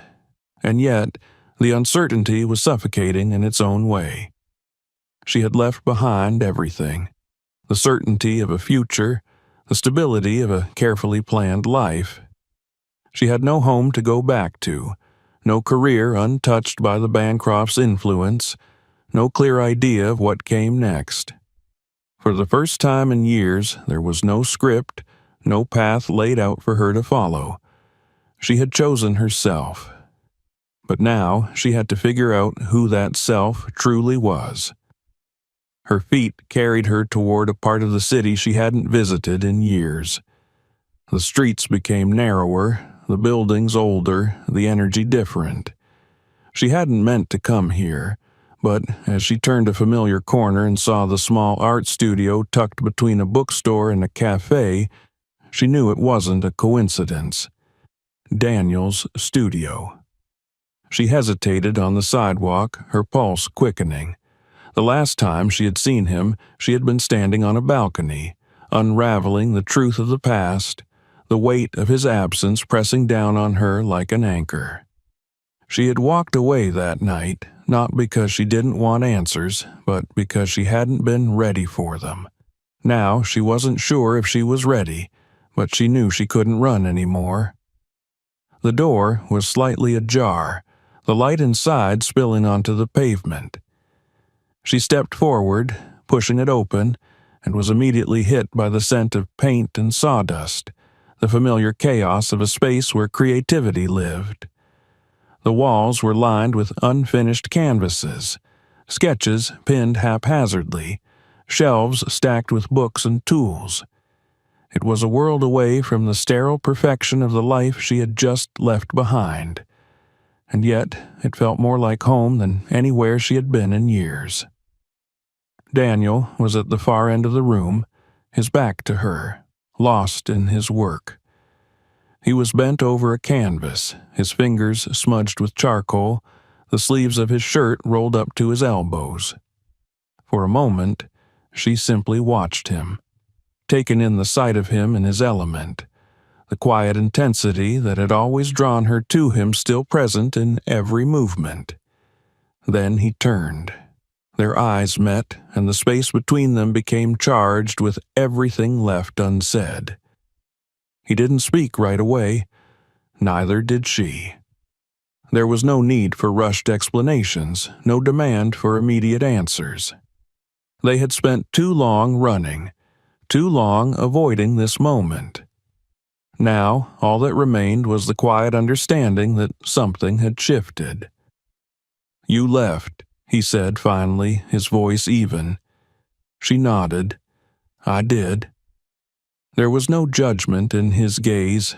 And yet, the uncertainty was suffocating in its own way. She had left behind everything. The certainty of a future, the stability of a carefully planned life. She had no home to go back to, no career untouched by the Bancrofts' influence, no clear idea of what came next. For the first time in years, there was no script, no path laid out for her to follow. She had chosen herself. But now she had to figure out who that self truly was. Her feet carried her toward a part of the city she hadn't visited in years. The streets became narrower, the buildings older, the energy different. She hadn't meant to come here, but as she turned a familiar corner and saw the small art studio tucked between a bookstore and a cafe, she knew it wasn't a coincidence. Daniel's studio. She hesitated on the sidewalk, her pulse quickening. The last time she had seen him, she had been standing on a balcony, unraveling the truth of the past, the weight of his absence pressing down on her like an anchor. She had walked away that night, not because she didn't want answers, but because she hadn't been ready for them. Now she wasn't sure if she was ready, but she knew she couldn't run anymore. The door was slightly ajar, the light inside spilling onto the pavement. She stepped forward, pushing it open, and was immediately hit by the scent of paint and sawdust, the familiar chaos of a space where creativity lived. The walls were lined with unfinished canvases, sketches pinned haphazardly, shelves stacked with books and tools. It was a world away from the sterile perfection of the life she had just left behind, and yet it felt more like home than anywhere she had been in years. Daniel was at the far end of the room, his back to her, lost in his work. He was bent over a canvas, his fingers smudged with charcoal, the sleeves of his shirt rolled up to his elbows. For a moment, she simply watched him, taken in the sight of him in his element, the quiet intensity that had always drawn her to him still present in every movement. Then he turned. Their eyes met, and the space between them became charged with everything left unsaid. He didn't speak right away. Neither did she. There was no need for rushed explanations, no demand for immediate answers. They had spent too long running, too long avoiding this moment. Now, all that remained was the quiet understanding that something had shifted. "You left," he said finally, his voice even. She nodded. I did. There was no judgment in his gaze,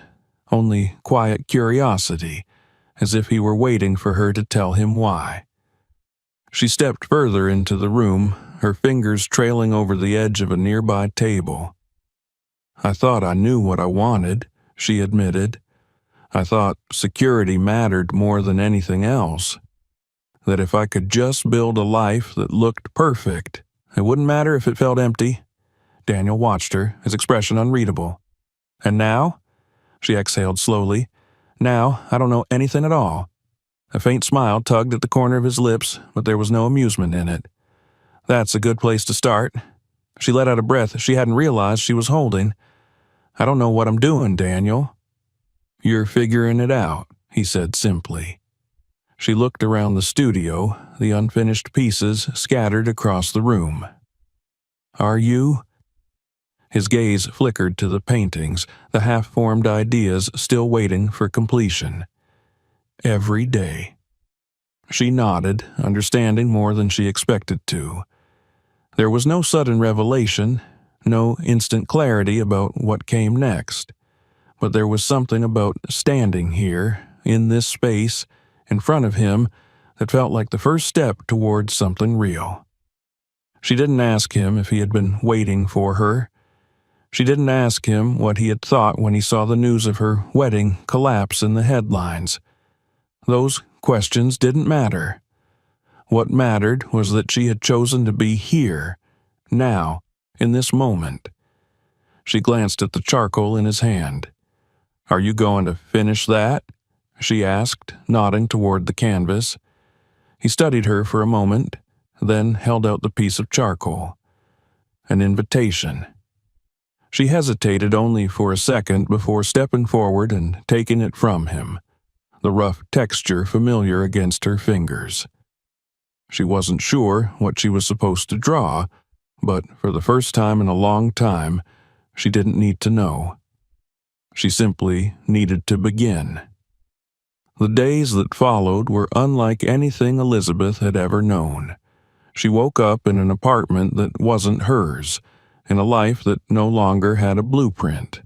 only quiet curiosity, as if he were waiting for her to tell him why. She stepped further into the room, her fingers trailing over the edge of a nearby table. I thought I knew what I wanted, she admitted. I thought security mattered more than anything else. That if I could just build a life that looked perfect, it wouldn't matter if it felt empty. Daniel watched her, his expression unreadable. And now? She exhaled slowly. Now, I don't know anything at all. A faint smile tugged at the corner of his lips, but there was no amusement in it. That's a good place to start. She let out a breath she hadn't realized she was holding. I don't know what I'm doing, Daniel. You're figuring it out, he said simply. She looked around the studio, the unfinished pieces scattered across the room. Are you? His gaze flickered to the paintings, the half-formed ideas still waiting for completion. Every day. She nodded, understanding more than she expected to. There was no sudden revelation, no instant clarity about what came next. But there was something about standing here, in this space, in front of him, that felt like the first step towards something real. She didn't ask him if he had been waiting for her. She didn't ask him what he had thought when he saw the news of her wedding collapse in the headlines. Those questions didn't matter. What mattered was that she had chosen to be here, now, in this moment. She glanced at the charcoal in his hand. Are you going to finish that? She asked, nodding toward the canvas. He studied her for a moment, then held out the piece of charcoal. An invitation. She hesitated only for a second before stepping forward and taking it from him, the rough texture familiar against her fingers. She wasn't sure what she was supposed to draw, but for the first time in a long time, she didn't need to know. She simply needed to begin. The days that followed were unlike anything Elizabeth had ever known. She woke up in an apartment that wasn't hers, in a life that no longer had a blueprint.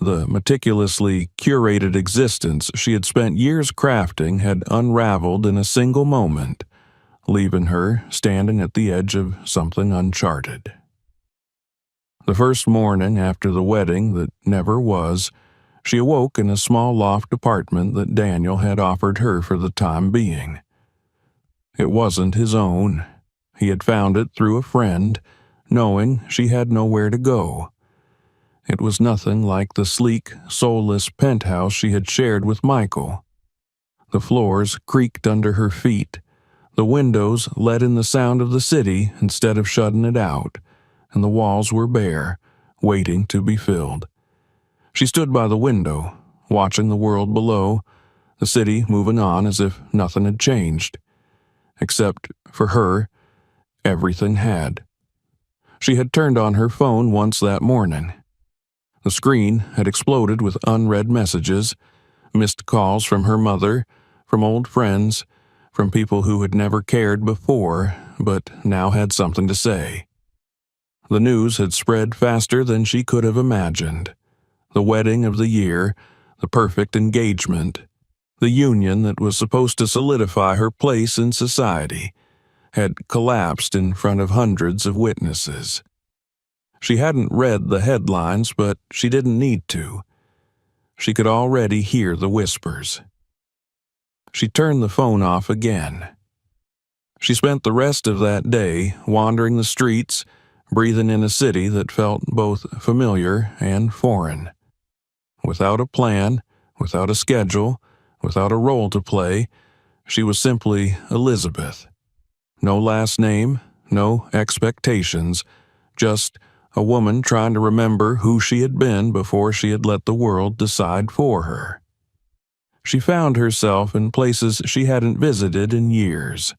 The meticulously curated existence she had spent years crafting had unraveled in a single moment, leaving her standing at the edge of something uncharted. The first morning after the wedding that never was, she awoke in a small loft apartment that Daniel had offered her for the time being. It wasn't his own. He had found it through a friend, knowing she had nowhere to go. It was nothing like the sleek, soulless penthouse she had shared with Michael. The floors creaked under her feet, the windows let in the sound of the city instead of shutting it out, and the walls were bare, waiting to be filled. She stood by the window, watching the world below, the city moving on as if nothing had changed. Except, for her, everything had. She had turned on her phone once that morning. The screen had exploded with unread messages, missed calls from her mother, from old friends, from people who had never cared before, but now had something to say. The news had spread faster than she could have imagined. The wedding of the year, the perfect engagement, the union that was supposed to solidify her place in society, had collapsed in front of hundreds of witnesses. She hadn't read the headlines, but she didn't need to. She could already hear the whispers. She turned the phone off again. She spent the rest of that day wandering the streets, breathing in a city that felt both familiar and foreign. Without a plan, without a schedule, without a role to play, she was simply Elizabeth. No last name, no expectations, just a woman trying to remember who she had been before she had let the world decide for her. She found herself in places she hadn't visited in years.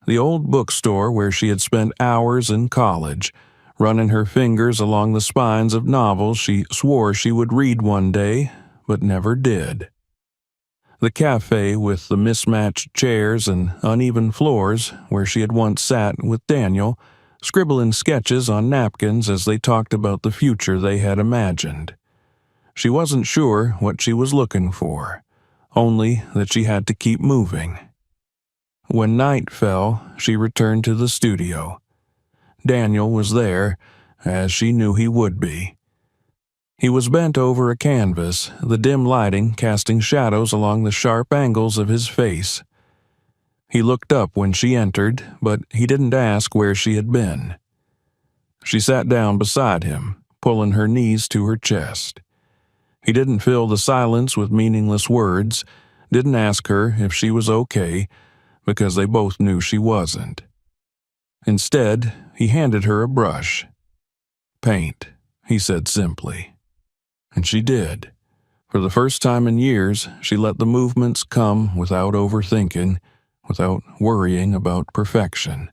The old bookstore where she had spent hours in college, running her fingers along the spines of novels she swore she would read one day, but never did. The cafe with the mismatched chairs and uneven floors where she had once sat with Daniel, scribbling sketches on napkins as they talked about the future they had imagined. She wasn't sure what she was looking for, only that she had to keep moving. When night fell, she returned to the studio. Daniel was there, as she knew he would be. He was bent over a canvas, the dim lighting casting shadows along the sharp angles of his face. He looked up when she entered, but he didn't ask where she had been. She sat down beside him, pulling her knees to her chest. He didn't fill the silence with meaningless words, didn't ask her if she was okay, because they both knew she wasn't. Instead, he handed her a brush. "Paint," he said simply. And she did. For the first time in years, she let the movements come without overthinking, without worrying about perfection.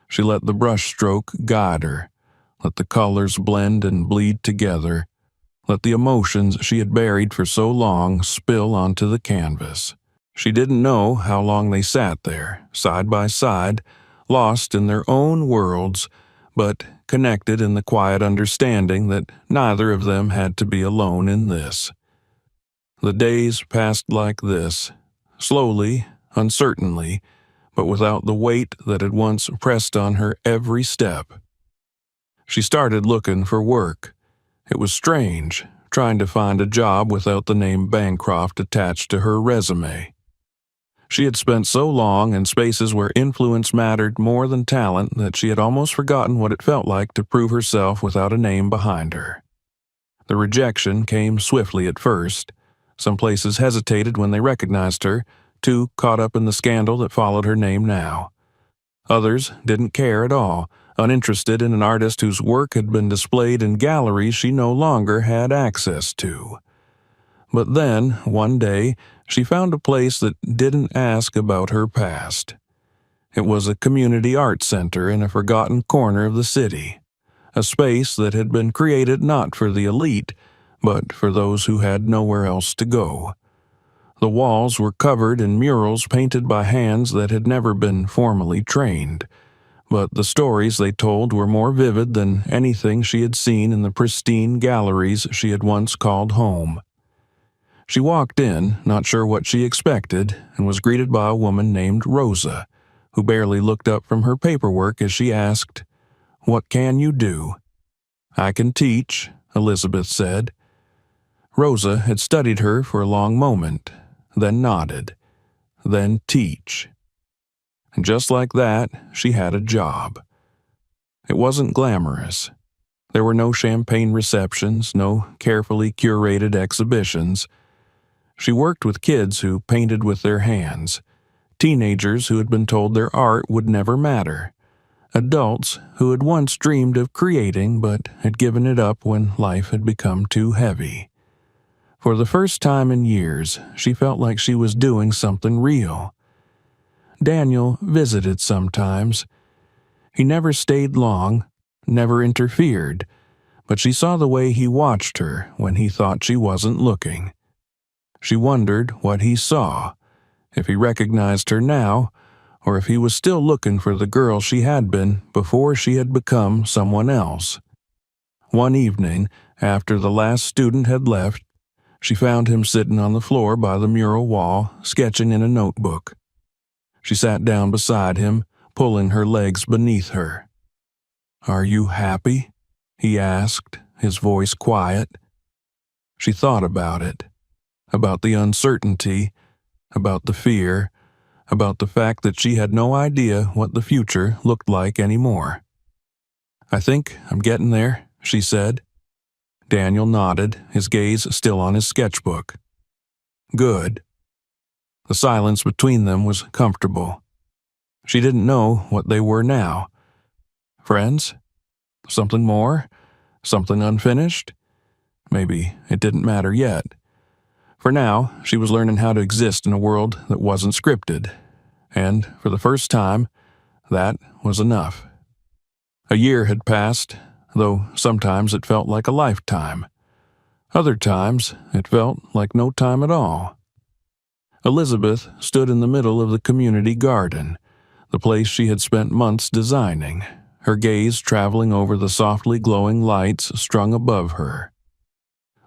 She let the brushstroke guide her, let the colors blend and bleed together, let the emotions she had buried for so long spill onto the canvas. She didn't know how long they sat there, side by side, lost in their own worlds, but connected in the quiet understanding that neither of them had to be alone in this. The days passed like this, slowly, uncertainly, but without the weight that had once pressed on her every step. She started looking for work. It was strange, trying to find a job without the name Bancroft attached to her resume. She had spent so long in spaces where influence mattered more than talent that she had almost forgotten what it felt like to prove herself without a name behind her. The rejection came swiftly at first. Some places hesitated when they recognized her, too caught up in the scandal that followed her name now. Others didn't care at all, uninterested in an artist whose work had been displayed in galleries she no longer had access to. But then, one day, she found a place that didn't ask about her past. It was a community art center in a forgotten corner of the city, a space that had been created not for the elite, but for those who had nowhere else to go. The walls were covered in murals painted by hands that had never been formally trained, but the stories they told were more vivid than anything she had seen in the pristine galleries she had once called home. She walked in, not sure what she expected, and was greeted by a woman named Rosa, who barely looked up from her paperwork as she asked, "What can you do?" "I can teach," Elizabeth said. Rosa had studied her for a long moment, then nodded, then teach. And just like that, she had a job. It wasn't glamorous. There were no champagne receptions, no carefully curated exhibitions. She worked with kids who painted with their hands, teenagers who had been told their art would never matter, adults who had once dreamed of creating but had given it up when life had become too heavy. For the first time in years, she felt like she was doing something real. Daniel visited sometimes. He never stayed long, never interfered, but she saw the way he watched her when he thought she wasn't looking. She wondered what he saw, if he recognized her now, or if he was still looking for the girl she had been before she had become someone else. One evening, after the last student had left, she found him sitting on the floor by the mural wall, sketching in a notebook. She sat down beside him, pulling her legs beneath her. "Are you happy?" he asked, his voice quiet. She thought about it. About the uncertainty, about the fear, about the fact that she had no idea what the future looked like anymore. "I think I'm getting there," she said. Daniel nodded, his gaze still on his sketchbook. "Good." The silence between them was comfortable. She didn't know what they were now. Friends? Something more? Something unfinished? Maybe it didn't matter yet. For now, she was learning how to exist in a world that wasn't scripted, and for the first time, that was enough. A year had passed, though sometimes it felt like a lifetime. Other times, it felt like no time at all. Elizabeth stood in the middle of the community garden, the place she had spent months designing, her gaze traveling over the softly glowing lights strung above her.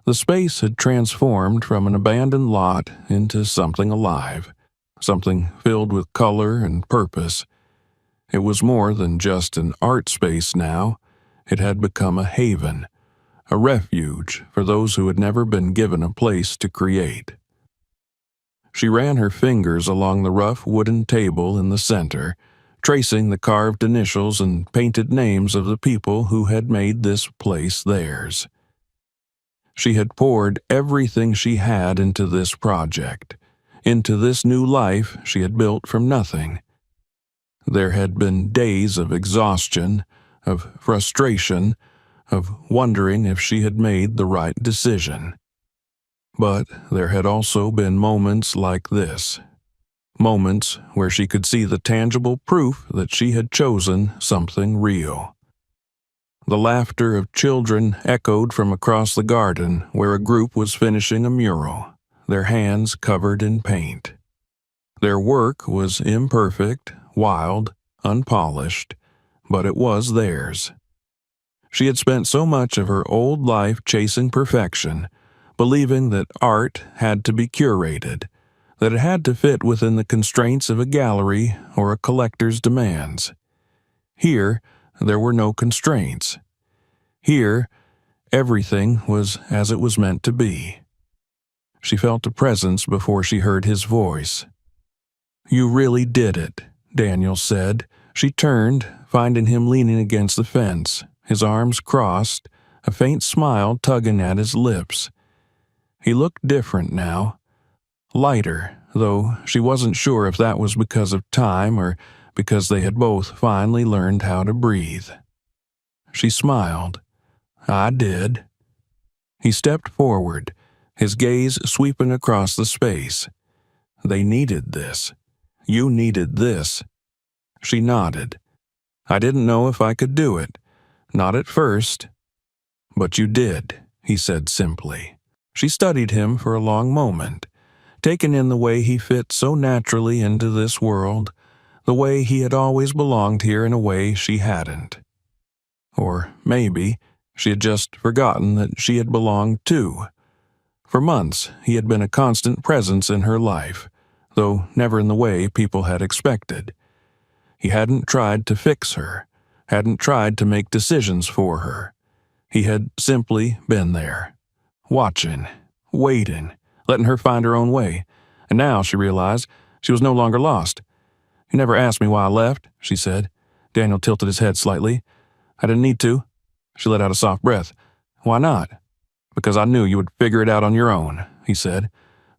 The space had transformed from an abandoned lot into something alive, something filled with color and purpose. It was more than just an art space now. It had become a haven, a refuge for those who had never been given a place to create. She ran her fingers along the rough wooden table in the center, tracing the carved initials and painted names of the people who had made this place theirs. She had poured everything she had into this project, into this new life she had built from nothing. There had been days of exhaustion, of frustration, of wondering if she had made the right decision. But there had also been moments like this, moments where she could see the tangible proof that she had chosen something real. The laughter of children echoed from across the garden where a group was finishing a mural, their hands covered in paint. Their work was imperfect, wild, unpolished, but it was theirs. She had spent so much of her old life chasing perfection, believing that art had to be curated, that it had to fit within the constraints of a gallery or a collector's demands. Here, there were no constraints. Here, everything was as it was meant to be. She felt a presence before she heard his voice. "You really did it," Daniel said. She turned, finding him leaning against the fence, his arms crossed, a faint smile tugging at his lips. He looked different now, lighter, though she wasn't sure if that was because of time or because they had both finally learned how to breathe. She smiled. "I did." He stepped forward, his gaze sweeping across the space. "They needed this. You needed this." She nodded. "I didn't know if I could do it. Not at first." "But you did," he said simply. She studied him for a long moment, taking in the way he fit so naturally into this world, the way he had always belonged here in a way she hadn't. Or maybe she had just forgotten that she had belonged too. For months, he had been a constant presence in her life, though never in the way people had expected. He hadn't tried to fix her, hadn't tried to make decisions for her. He had simply been there, watching, waiting, letting her find her own way. And now, she realized, she was no longer lost. "You never asked me why I left," she said. Daniel tilted his head slightly. "I didn't need to." She let out a soft breath. "Why not?" "Because I knew you would figure it out on your own," he said.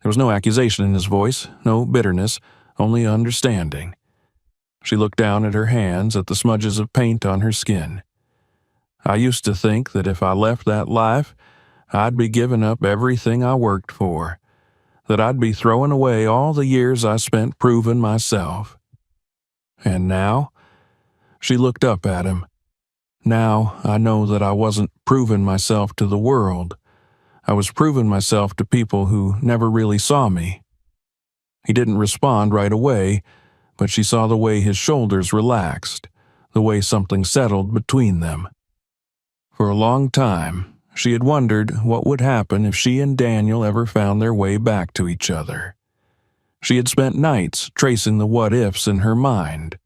There was no accusation in his voice, no bitterness, only understanding. She looked down at her hands, at the smudges of paint on her skin. "I used to think that if I left that life, I'd be giving up everything I worked for, that I'd be throwing away all the years I spent proving myself. And now?" She looked up at him. "Now I know that I wasn't proving myself to the world. I was proving myself to people who never really saw me." He didn't respond right away, but she saw the way his shoulders relaxed, the way something settled between them. For a long time, she had wondered what would happen if she and Daniel ever found their way back to each other. She had spent nights tracing the what-ifs in her mind,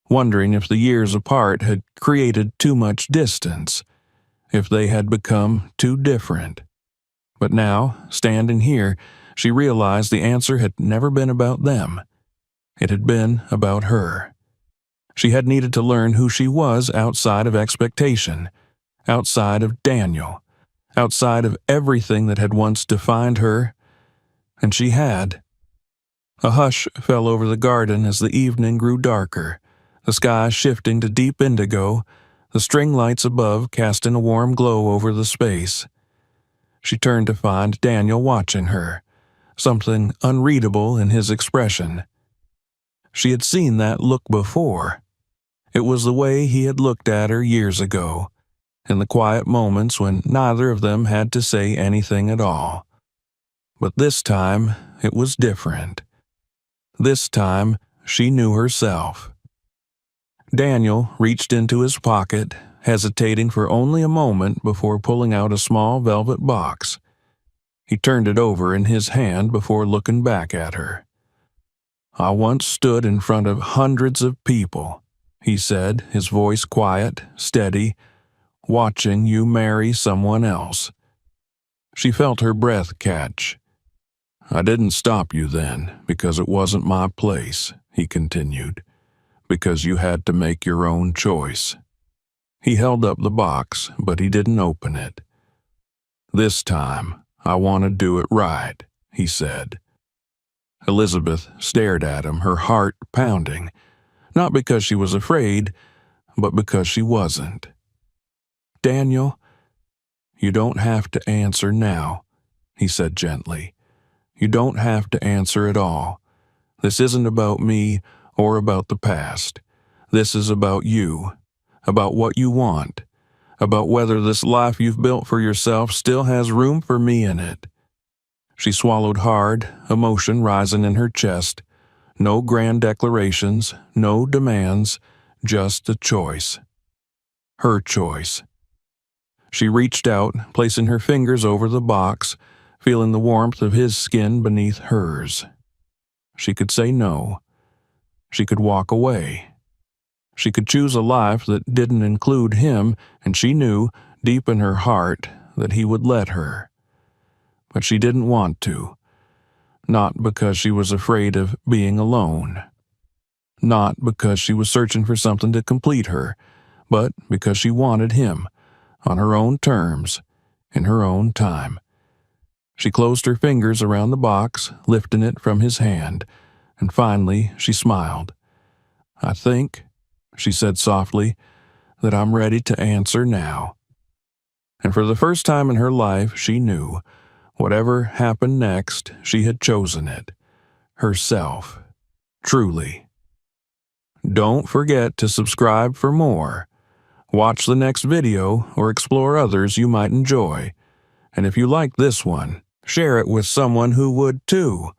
wondering if the years apart had created too much distance, if they had become too different. But now, standing here, she realized the answer had never been about them. It had been about her. She had needed to learn who she was outside of expectation, outside of Daniel, outside of everything that had once defined her, and she had. A hush fell over the garden as the evening grew darker, the sky shifting to deep indigo, the string lights above casting a warm glow over the space. She turned to find Daniel watching her, something unreadable in his expression. She had seen that look before. It was the way he had looked at her years ago, in the quiet moments when neither of them had to say anything at all. But this time, it was different. This time, she knew herself. Daniel reached into his pocket, hesitating for only a moment before pulling out a small velvet box. He turned it over in his hand before looking back at her. "I once stood in front of hundreds of people," he said, his voice quiet, steady, "watching you marry someone else." She felt her breath catch. "I didn't stop you then, because it wasn't my place," he continued, "because you had to make your own choice." He held up the box, but he didn't open it. "This time, I want to do it right," he said. Elizabeth stared at him, her heart pounding, not because she was afraid, but because she wasn't. "Daniel, you don't have to answer now," he said gently. "You don't have to answer at all. This isn't about me or about the past. This is about you, about what you want, about whether this life you've built for yourself still has room for me in it." She swallowed hard, emotion rising in her chest. No grand declarations, no demands, just a choice. Her choice. She reached out, placing her fingers over the box, feeling the warmth of his skin beneath hers. She could say no. She could walk away. She could choose a life that didn't include him, and she knew, deep in her heart, that he would let her. But she didn't want to. Not because she was afraid of being alone. Not because she was searching for something to complete her, but because she wanted him, on her own terms, in her own time. She closed her fingers around the box, lifting it from his hand, and finally she smiled. "I think," she said softly, "that I'm ready to answer now." And for the first time in her life, she knew, whatever happened next, she had chosen it. Herself. Truly. Don't forget to subscribe for more. Watch the next video or explore others you might enjoy. And if you like this one, share it with someone who would too.